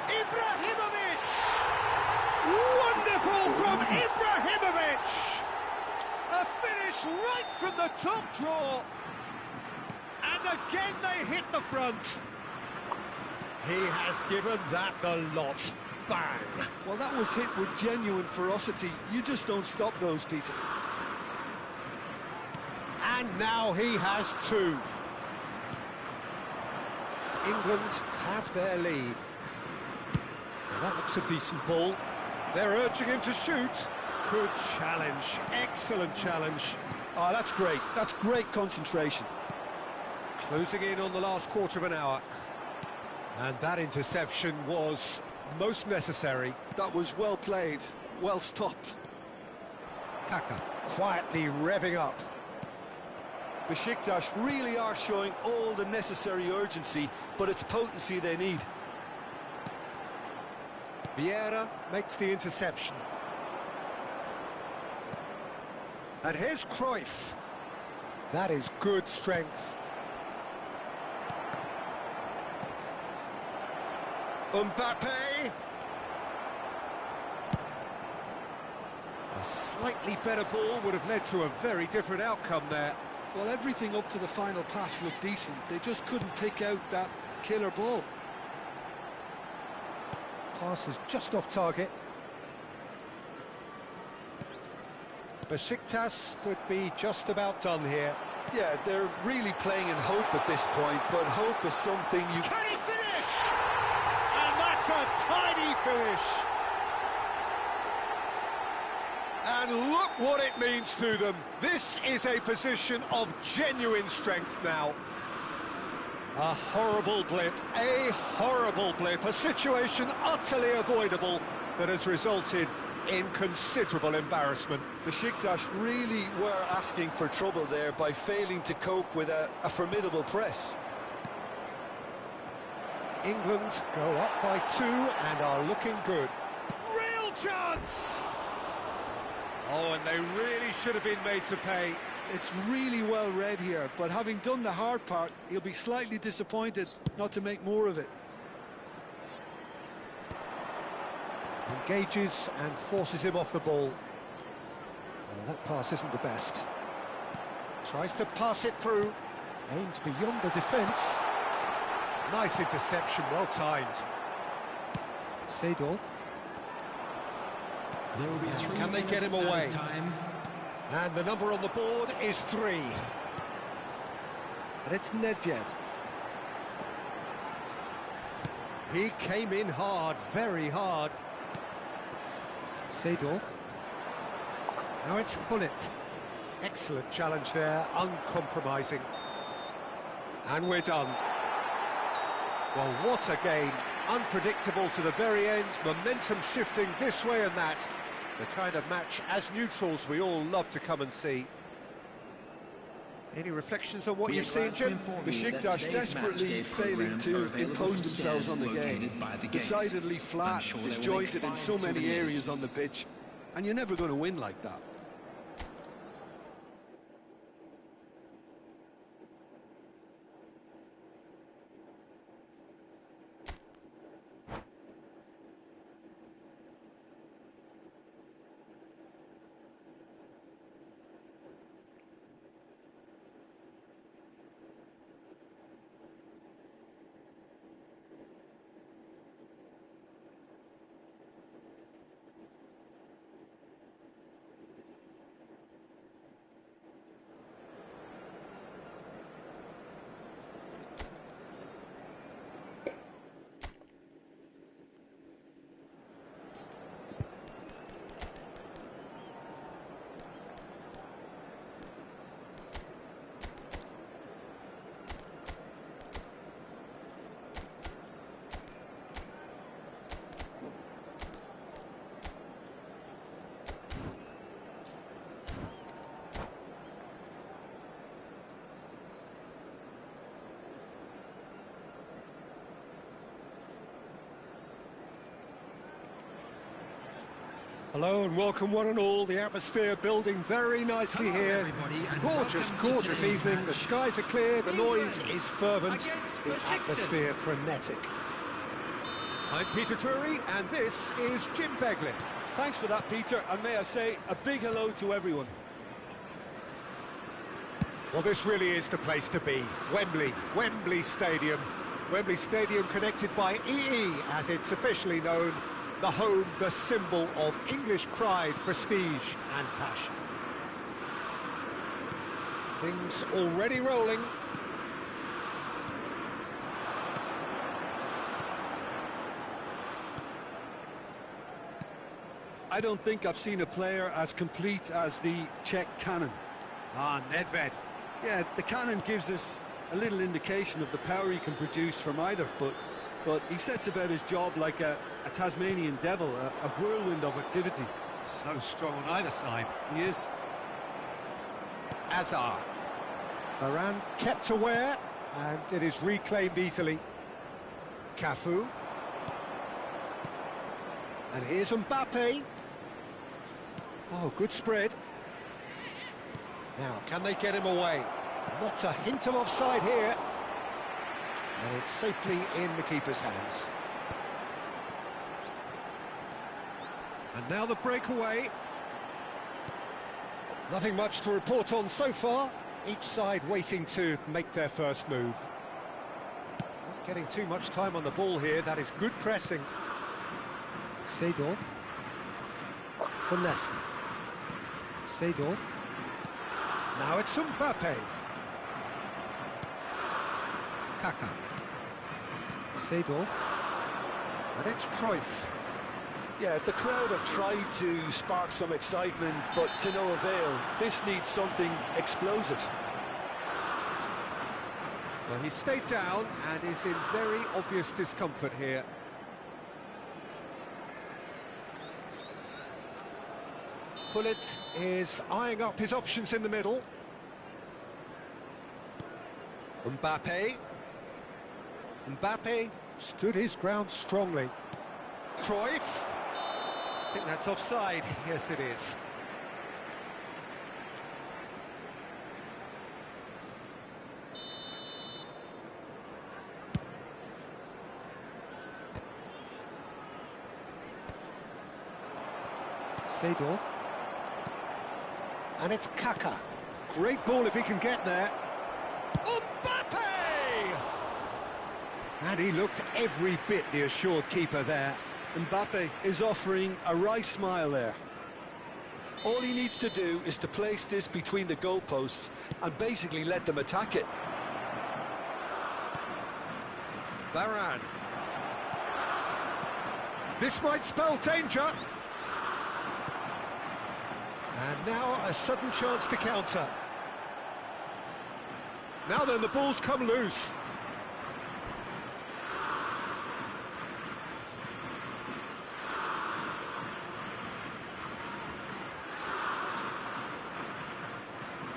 Ibrahimovic! Wonderful from Ibrahimovic! A finish right from the top draw. And again they hit the front. He has given that the lot. Bang! Well, that was hit with genuine ferocity. You just don't stop those, Peter. And now he has two. England have their lead. Now that looks a decent ball. They're urging him to shoot. Good challenge. Excellent challenge. Oh, that's great. That's great concentration. Closing in on the last quarter of an hour. And that interception was most necessary. That was well played, well stopped. Kaká quietly revving up. Besiktas really are showing all the necessary urgency, but it's potency they need. Vieira makes the interception. And here's Cruyff. That is good strength. Mbappe. A slightly better ball would have led to a very different outcome there. Well, everything up to the final pass looked decent. They just couldn't pick out that killer ball. Pass is just off target. Besiktas could be just about done here. Yeah, they're really playing in hope at this point, but hope is something you... Can he finish? And that's a tiny finish. And look what it means to them. This is a position of genuine strength now. A horrible blip, a situation utterly avoidable that has resulted in considerable embarrassment. Besiktas really were asking for trouble there by failing to cope with a formidable press. England go up by 2 and are looking good. Real chance! Oh, and they really should have been made to pay. It's really well read here, but having done the hard part, he'll be slightly disappointed not to make more of it. Engages and forces him off the ball. Well, that pass isn't the best. Tries to pass it through. Aims beyond the defence. Nice interception, well timed. Seedorf. Can they get him away? And the number on the board is 3. And it's Nedved. He came in hard, very hard. Seedorf. Now it's Hullet. Excellent challenge there, uncompromising. And we're done. Well, what a game. Unpredictable to the very end, momentum shifting this way and that. The kind of match, as neutrals, we all love to come and see. Any reflections on what you've seen, Jim? Besiktas desperately failing to impose themselves on the game. Decidedly flat, disjointed in so many areas on the pitch. And you're never going to win like that. Hello and welcome one and all. The atmosphere building very nicely here. Gorgeous, gorgeous evening. The skies are clear, the noise is fervent, the atmosphere frenetic. I'm Peter Drury and this is Jim Beglin. Thanks for that, Peter, and may I say a big hello to everyone. Well, this really is the place to be. Wembley Stadium. Wembley Stadium connected by EE, as it's officially known. The home, the symbol of English pride, prestige and passion. Things already rolling. I don't think I've seen a player as complete as the Czech cannon. Ah, Nedved. Yeah, the cannon gives us a little indication of the power he can produce from either foot, but he sets about his job like a Tasmanian devil, a whirlwind of activity. So strong on either side. He is. Azar. Varane kept aware, and it is reclaimed easily. Cafu. And here's Mbappe. Oh, good spread. Now, can they get him away? Not a hint of offside here. And it's safely in the keeper's hands. And now the breakaway. Nothing much to report on so far. Each side waiting to make their first move. getting too much time on the ball here. That is good pressing. Seedorf. For Leicester. Seedorf. Now it's Mbappe. Kaka. Seedorf. And it's Cruyff. Yeah, the crowd have tried to spark some excitement, but to no avail. This needs something explosive. Well, he stayed down and is in very obvious discomfort here. Gullit is eyeing up his options in the middle. Mbappe. Mbappe stood his ground strongly. Cruyff. I think that's offside. Yes, it is. Seedorf. And it's Kaka. Great ball if he can get there. Mbappe! And he looked every bit the assured keeper there. Mbappe is offering a wry smile there. All he needs to do is to place this between the goalposts and basically let them attack it. Varane. This might spell danger. And now a sudden chance to counter. Now then, the ball's come loose.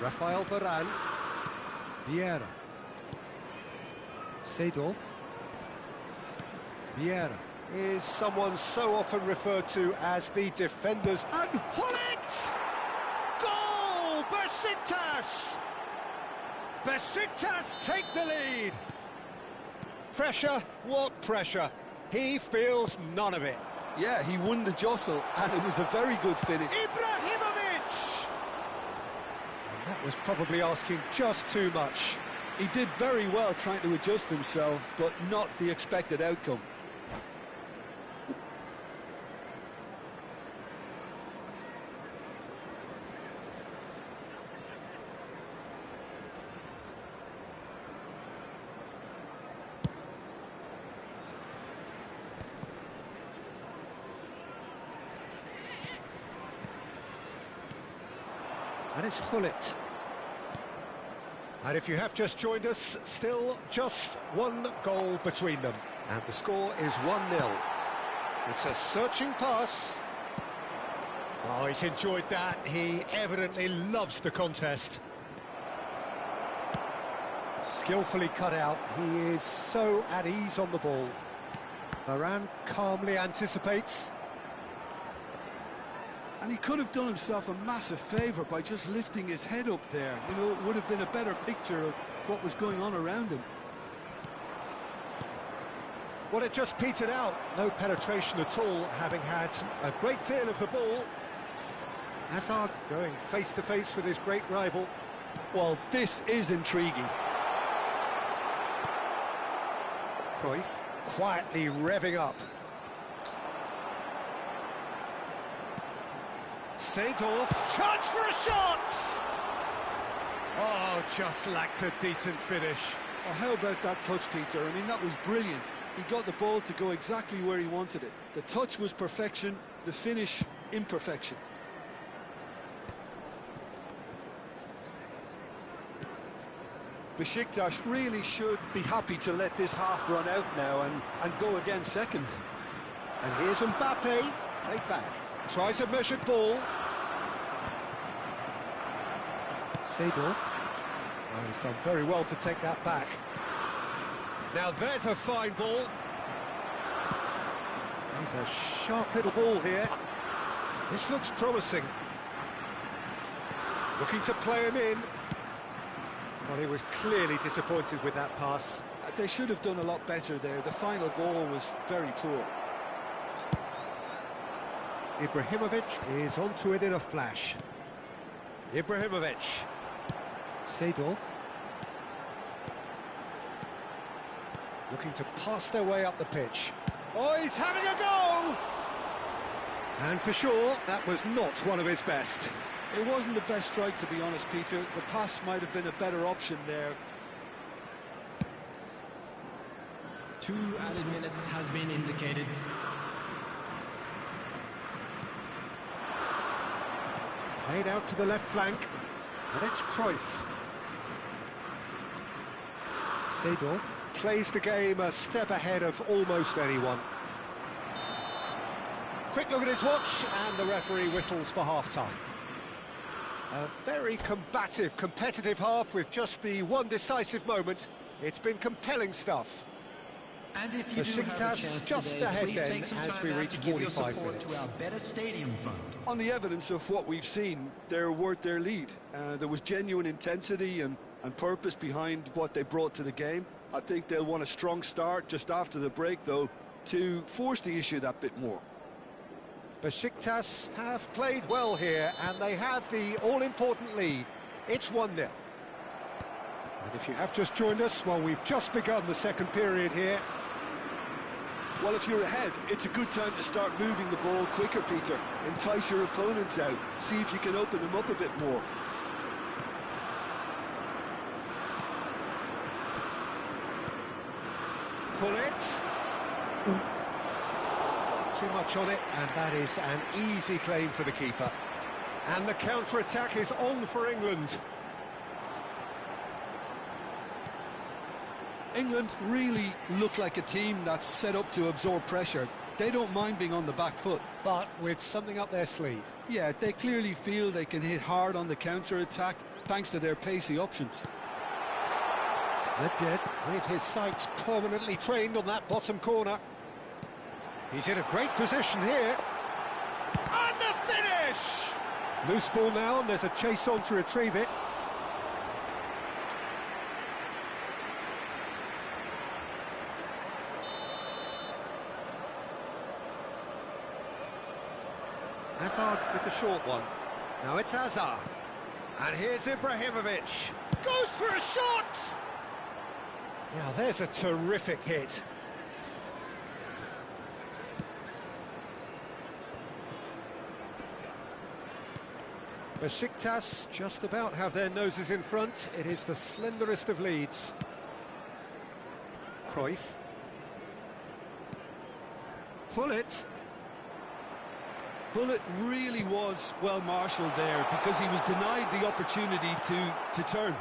Rafael Varane. Vieira. Seedorf. Vieira is someone so often referred to as the defenders. And Gullit! Goal! Besiktas! Besiktas take the lead. Pressure? What pressure? He feels none of it. Yeah, he won the jostle, and it was a very good finish. Ibrahimovic! And that was probably asking just too much. He did very well trying to adjust himself, but not the expected outcome. And it's Gullit. And if you have just joined us, still just one goal between them. And the score is 1-0. It's a searching pass. Oh, he's enjoyed that. He evidently loves the contest. Skillfully cut out. He is so at ease on the ball. Varane calmly anticipates. And he could have done himself a massive favour by just lifting his head up there. You know, it would have been a better picture of what was going on around him. Well, it just petered out. No penetration at all, having had a great deal of the ball. Hazard going face-to-face with his great rival. Well, this is intriguing. Cruyff quietly revving up. Seedorf, chance for a shot! Oh, just lacked a decent finish. Oh, how about that touch, Peter? I mean, that was brilliant. He got the ball to go exactly where he wanted it. The touch was perfection, the finish, imperfection. Besiktas really should be happy to let this half run out now and go again second. And here's Mbappe, played back. Tries a measured ball. Seedorf. Oh, he's done very well to take that back. Now there's a fine ball. There's a sharp little ball here. This looks promising. Looking to play him in. Well, he was clearly disappointed with that pass. They should have done a lot better there. The final ball was very poor. Ibrahimovic is onto it in a flash. Ibrahimovic. Seedorf. looking to pass their way up the pitch. Oh, he's having a go! And for sure, that was not one of his best. It wasn't the best strike, to be honest, Peter. The pass might have been a better option there. 2 added minutes has been indicated. Played out to the left flank, and it's Cruyff. Seedorf plays the game a step ahead of almost anyone. Quick look at his watch, and the referee whistles for half-time. A very combative, competitive half with just the one decisive moment. It's been compelling stuff. And if you do have a chance just today, ahead please then take some as time we out reach to give your 45 support minutes. to our Better Stadium Fund. On the evidence of what we've seen, they're worth their lead. There was genuine intensity and purpose behind what they brought to the game. I think they'll want a strong start just after the break, though, to force the issue that bit more. Besiktas have played well here, and they have the all-important lead. It's 1-0. And if you have just joined us, well, we've just begun the second period here. Well, if you're ahead, it's a good time to start moving the ball quicker, Peter. Entice your opponents out. See if you can open them up a bit more. Pull it. Too much on it, and that is an easy claim for the keeper. And the counter-attack is on for England. England really look like a team that's set up to absorb pressure. They don't mind being on the back foot. But with something up their sleeve. Yeah, they clearly feel they can hit hard on the counter-attack thanks to their pacey options. Nedved, with his sights permanently trained on that bottom corner. He's in a great position here. And the finish! Loose ball now, and there's a chase on to retrieve it. Hazard with the short one. Now it's Hazard. And here's Ibrahimovic. Goes for a shot! Now there's a terrific hit. Besiktas just about have their noses in front. It is the slenderest of leads. Cruyff. Pullet. Pullet really was well marshalled there because he was denied the opportunity to turn.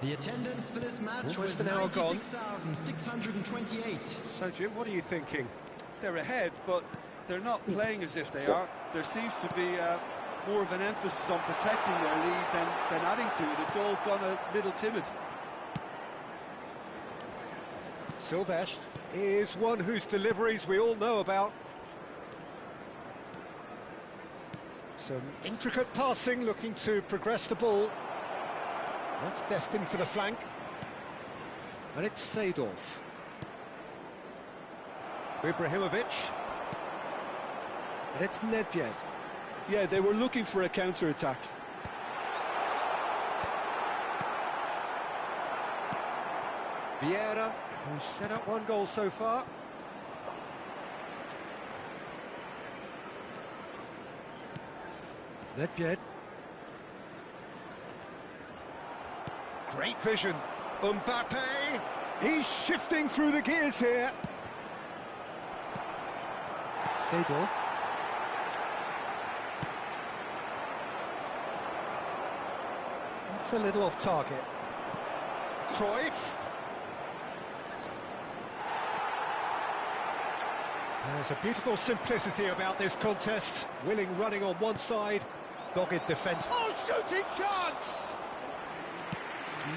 The attendance for this match was an hour gone. 96,628. So, Jim, what are you thinking? They're ahead, but they're not playing as if they are. There seems to be more of an emphasis on protecting their lead than adding to it. It's all gone a little timid. Silvestre is one whose deliveries we all know about. Some intricate passing, looking to progress the ball. That's destined for the flank. And it's Seedorf. Ibrahimovic. And it's Nedved. Yeah, they were looking for a counter-attack. Vieira, who's set up one goal so far. Nedved. Great vision. Mbappe. He's shifting through the gears here. Seedorf. That's a little off target. Cruyff. There's a beautiful simplicity about this contest. Willing running on one side, dogged defence. Oh, shooting chance!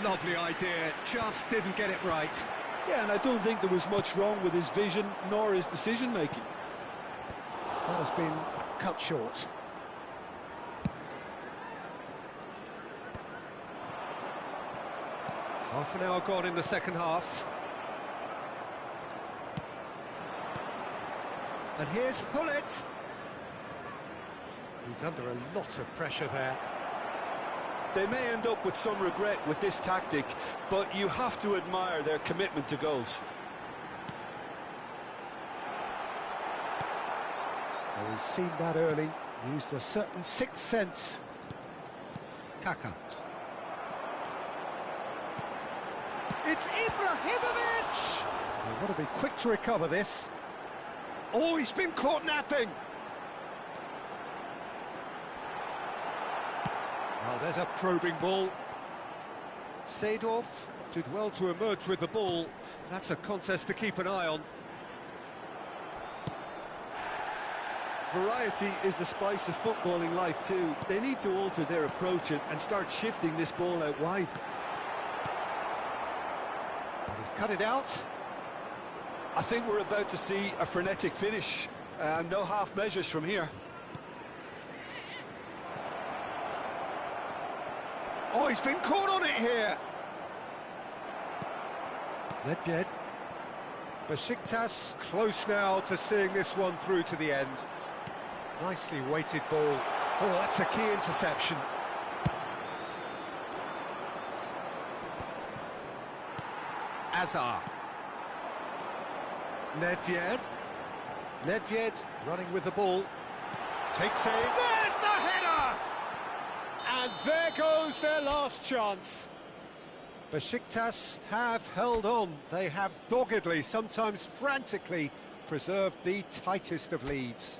Lovely idea, just didn't get it right. Yeah, and I don't think there was much wrong with his vision nor his decision-making. That has been cut short. Half an hour gone in the second half. And here's Hullet. He's under a lot of pressure there. They may end up with some regret with this tactic, but you have to admire their commitment to goals. Well, he's seen that early, used a certain sixth sense. Kaka. It's Ibrahimovic! They've got to be quick to recover this. Oh, he's been caught napping! Oh, there's a probing ball. Seedorf did well to emerge with the ball. That's a contest to keep an eye on. Variety is the spice of footballing life too. They need to alter their approach and start shifting this ball out wide. And he's cut it out. I think we're about to see a frenetic finish. No half measures from here. Oh, he's been caught on it here. Nedved. Besiktas close now to seeing this one through to the end. Nicely weighted ball. Oh, that's a key interception. Azar. Nedved. Nedved running with the ball. Takes aim. There's the header! And there goes their last chance. Besiktas have held on. They have doggedly, sometimes frantically, preserved the tightest of leads.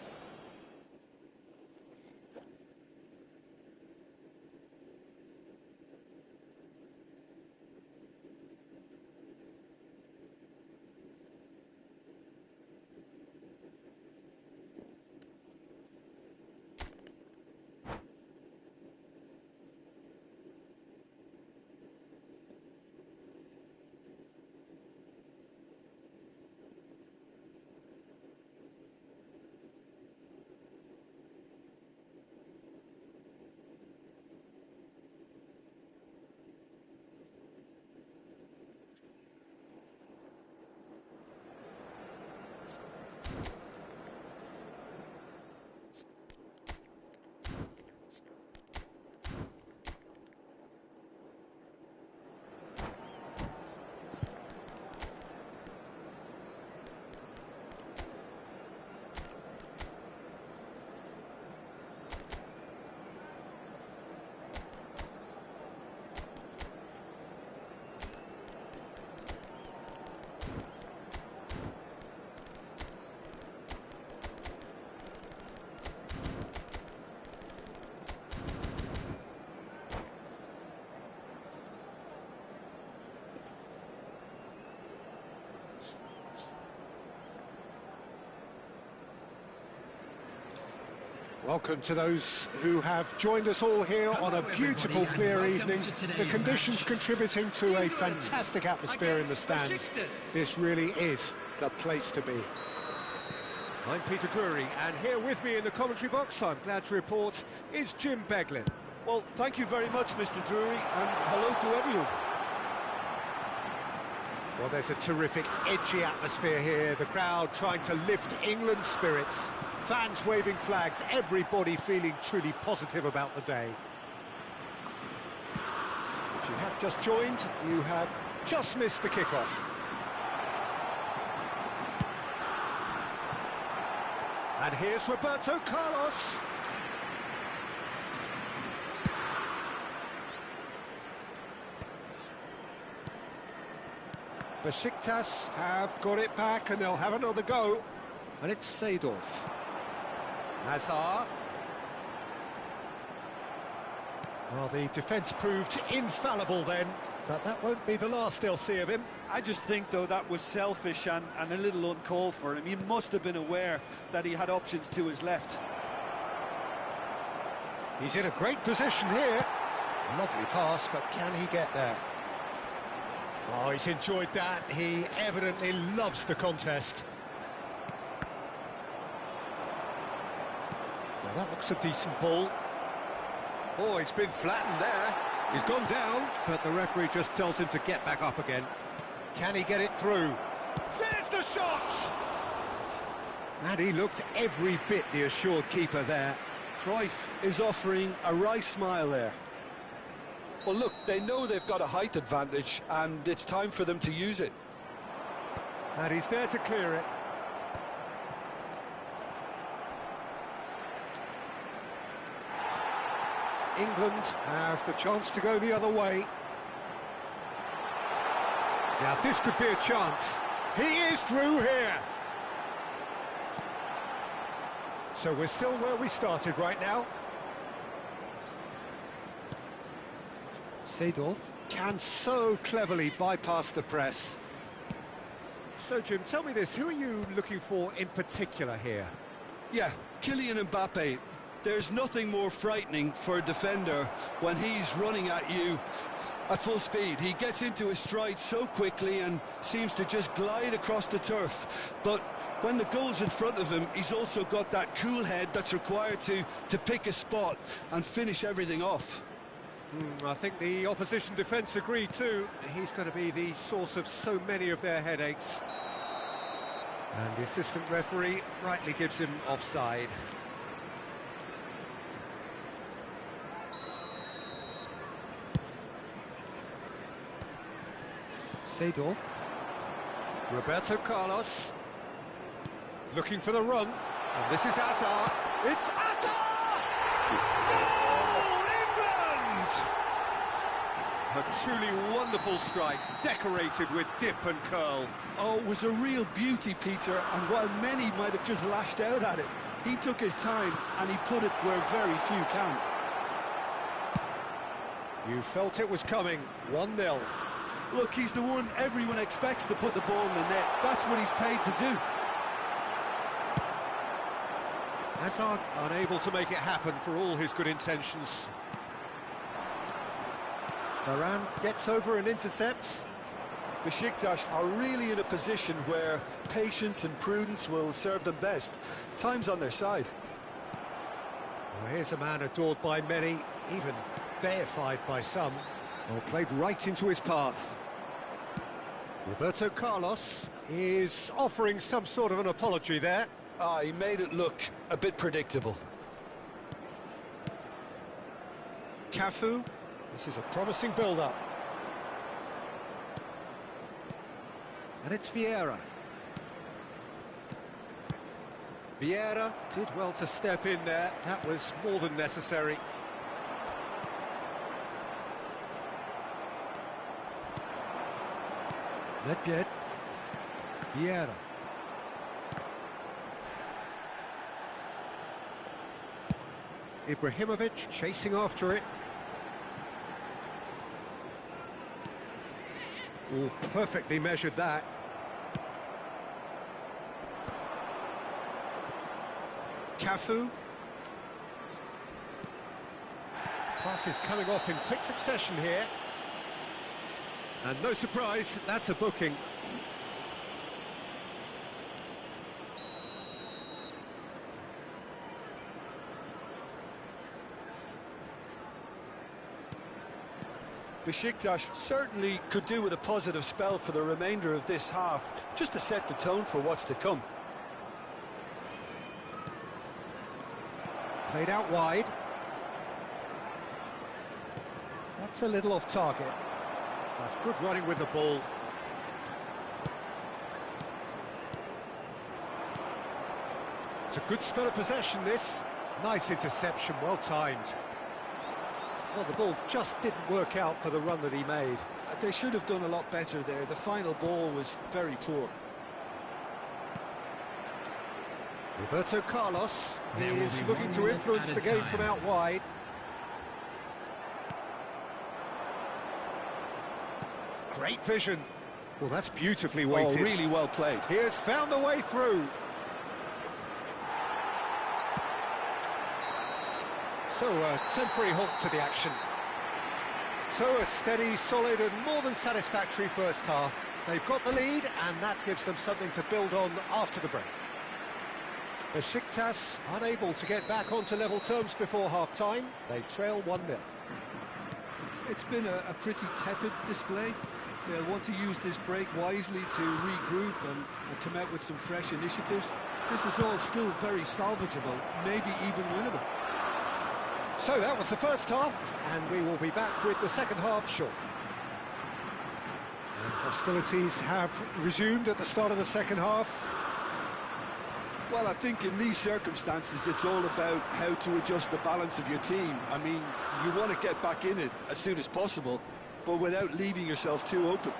Welcome to those who have joined us all here on a beautiful, clear evening. The conditions contributing to a fantastic atmosphere in the stands. This really is the place to be. I'm Peter Drury, and here with me in the commentary box, I'm glad to report, is Jim Beglin. Well, thank you very much, Mr. Drury, and hello to everyone. Well, there's a terrific, edgy atmosphere here. The crowd trying to lift England's spirits. Fans waving flags, everybody feeling truly positive about the day. If you have just joined, you have just missed the kickoff. And here's Roberto Carlos. Besiktas have got it back and they'll have another go. And it's Seedorf. Hazard. Well, the defence proved infallible then, but that won't be the last they'll see of him. I just think, though, that was selfish and a little uncalled for him. He must have been aware that he had options to his left. He's in a great position here. Lovely pass, but can he get there? Oh, he's enjoyed that. He evidently loves the contest. Well, that looks a decent ball. Oh, he's been flattened there. He's gone down, but the referee just tells him to get back up again. Can he get it through? There's the shot! And he looked every bit the assured keeper there. Cruyff is offering a wry smile there. Well, look, they know they've got a height advantage, and it's time for them to use it. And he's there to clear it. England have the chance to go the other way. Now this could be a chance. He is through here. So we're still where we started right now. Seedorf can so cleverly bypass the press. So Jim, tell me this, who are you looking for in particular here? Yeah, Kylian Mbappe. There's nothing more frightening for a defender when he's running at you at full speed. He gets into his stride so quickly and seems to just glide across the turf. But when the goal's in front of him, he's also got that cool head that's required to pick a spot and finish everything off. I think the opposition defence agree too. He's going to be the source of so many of their headaches. And the assistant referee rightly gives him offside. Seedorf. Roberto Carlos. Looking for the run. And this is Hazard. It's Hazard! Goal, England! A truly wonderful strike, decorated with dip and curl. Oh, it was a real beauty, Peter, and while many might have just lashed out at it, he took his time and he put it where very few can. You felt it was coming, 1-0. Look, he's the one everyone expects to put the ball in the net. That's what he's paid to do. Hazard unable to make it happen for all his good intentions. Varane gets over and intercepts. Besiktas are really in a position where patience and prudence will serve them best. Time's on their side. Well, here's a man adored by many, even deified by some. Well, played right into his path. Roberto Carlos is offering some sort of an apology there. He made it look a bit predictable. Cafu, this is a promising build-up. And it's Vieira. Vieira did well to step in there. That was more than necessary. Nedved. Vieira. Ibrahimovic chasing after it. Oh, perfectly measured that. Cafu. Passes coming off in quick succession here. And no surprise, that's a booking. Besiktas certainly could do with a positive spell for the remainder of this half, just to set the tone for what's to come. Played out wide. That's a little off target. That's good running with the ball. It's a good spell of possession, this. Nice interception, well timed. Well, the ball just didn't work out for the run that he made. They should have done a lot better there. The final ball was very poor. Roberto Carlos is looking to influence the game from out wide. Great vision. Well, that's beautifully weighted. Oh, really well played. He has found the way through. So, a temporary halt to the action. So, a steady, solid and more than satisfactory first half. They've got the lead, and that gives them something to build on after the break. Besiktas unable to get back onto level terms before half-time. They trail 1-0. It's been a pretty tepid display. They'll want to use this break wisely to regroup and come out with some fresh initiatives. This is all still very salvageable, maybe even winnable. So that was the first half, and we will be back with the second half shortly. And hostilities have resumed at the start of the second half. Well, I think in these circumstances, it's all about how to adjust the balance of your team. I mean, you want to get back in it as soon as possible, but without leaving yourself too open.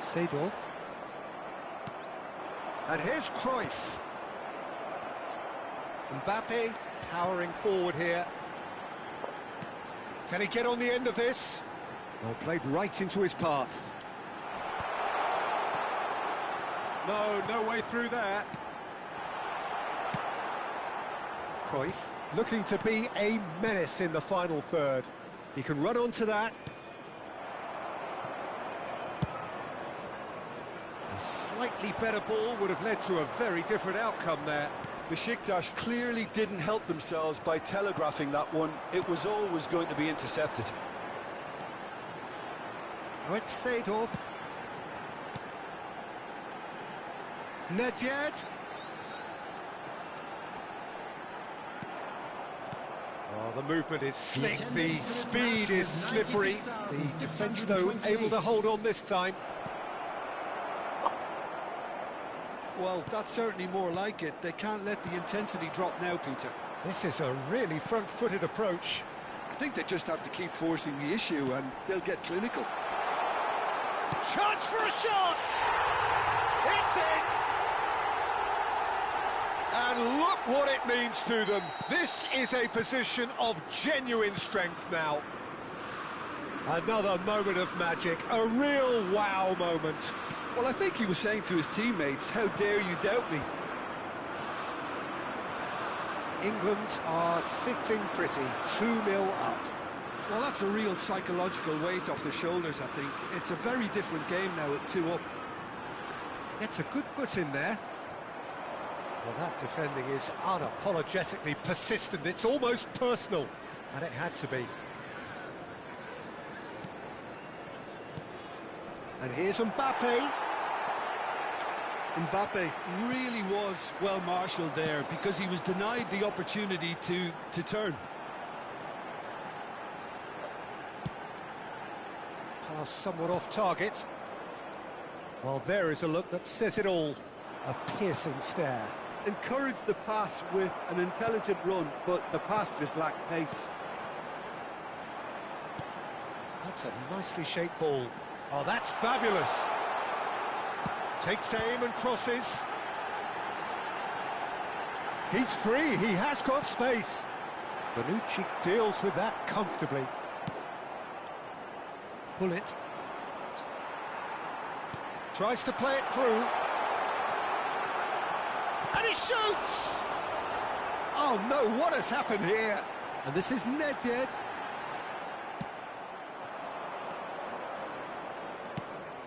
Seedorf. And here's Cruyff. Mbappe powering forward here. Can he get on the end of this? Oh, played right into his path. No way through there. Cruyff looking to be a menace in the final third. He can run onto that. A slightly better ball would have led to a very different outcome there. Besiktas clearly didn't help themselves by telegraphing that one. It was always going to be intercepted. Now it's Seedorf. Nedved. Oh, the movement is slick, the speed is slippery. The defence, though, able to hold on this time. Well, that's certainly more like it. They can't let the intensity drop now, Peter. This is a really front-footed approach. I think they just have to keep forcing the issue and they'll get clinical. Chance for a shot! It's in! And look what it means to them. This is a position of genuine strength now. Another moment of magic, a real wow moment. Well, I think he was saying to his teammates, how dare you doubt me? England are sitting pretty, 2-0 up. Well, that's a real psychological weight off their shoulders, I think. It's a very different game now at 2 up. Gets a good foot in there. Well, that defending is unapologetically persistent. It's almost personal, and it had to be. And here's Mbappe. Mbappe really was well marshalled there because he was denied the opportunity to turn. Pass somewhat off target. Well, there is a look that says it all. A piercing stare. Encouraged the pass with an intelligent run, but the pass just lacked pace. That's a nicely shaped ball. Oh, that's fabulous. Takes aim and crosses. He's free, he has got space. Bonucci deals with that comfortably. Pull it. Tries to play it through. And he shoots! Oh no, what has happened here? And this is Nedved.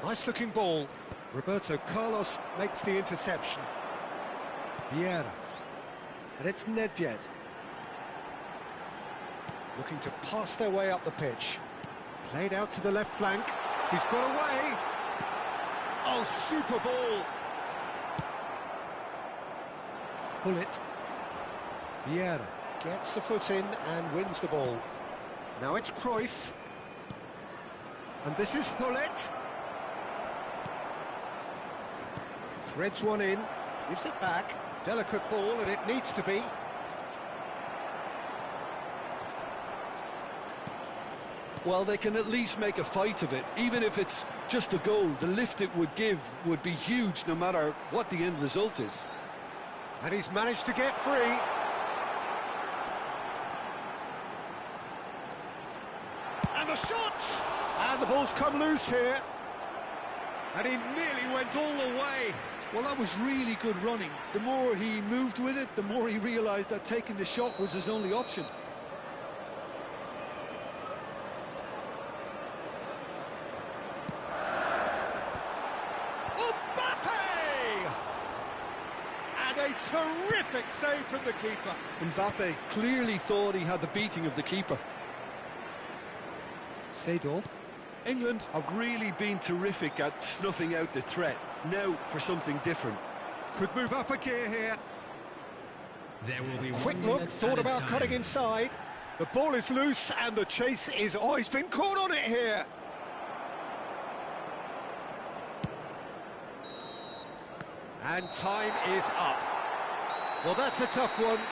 Nice looking ball. Roberto Carlos makes the interception. Vieira. And it's Nedved. Looking to pass their way up the pitch. Played out to the left flank. He's got away. Oh, super ball. Pull it. Vieira gets the foot in and wins the ball. Now it's Cruyff. And this is Hullet. Threads one in, gives it back. Delicate ball, and it needs to be. Well, they can at least make a fight of it. Even if it's just a goal, the lift it would give would be huge no matter what the end result is. And he's managed to get free. And the shot! And the ball's come loose here. And he nearly went all the way. Well, that was really good running. The more he moved with it, the more he realised that taking the shot was his only option. Mbappe! And a terrific save from the keeper. Mbappe clearly thought he had the beating of the keeper. Seedorf. England have really been terrific at snuffing out the threat. Now for something different. Could move up a gear here. There will be Quick 1 look, minute thought added about time. cutting inside. The ball is loose and the chase is... Oh, he's been caught on it here. And time is up. Well, that's a tough one.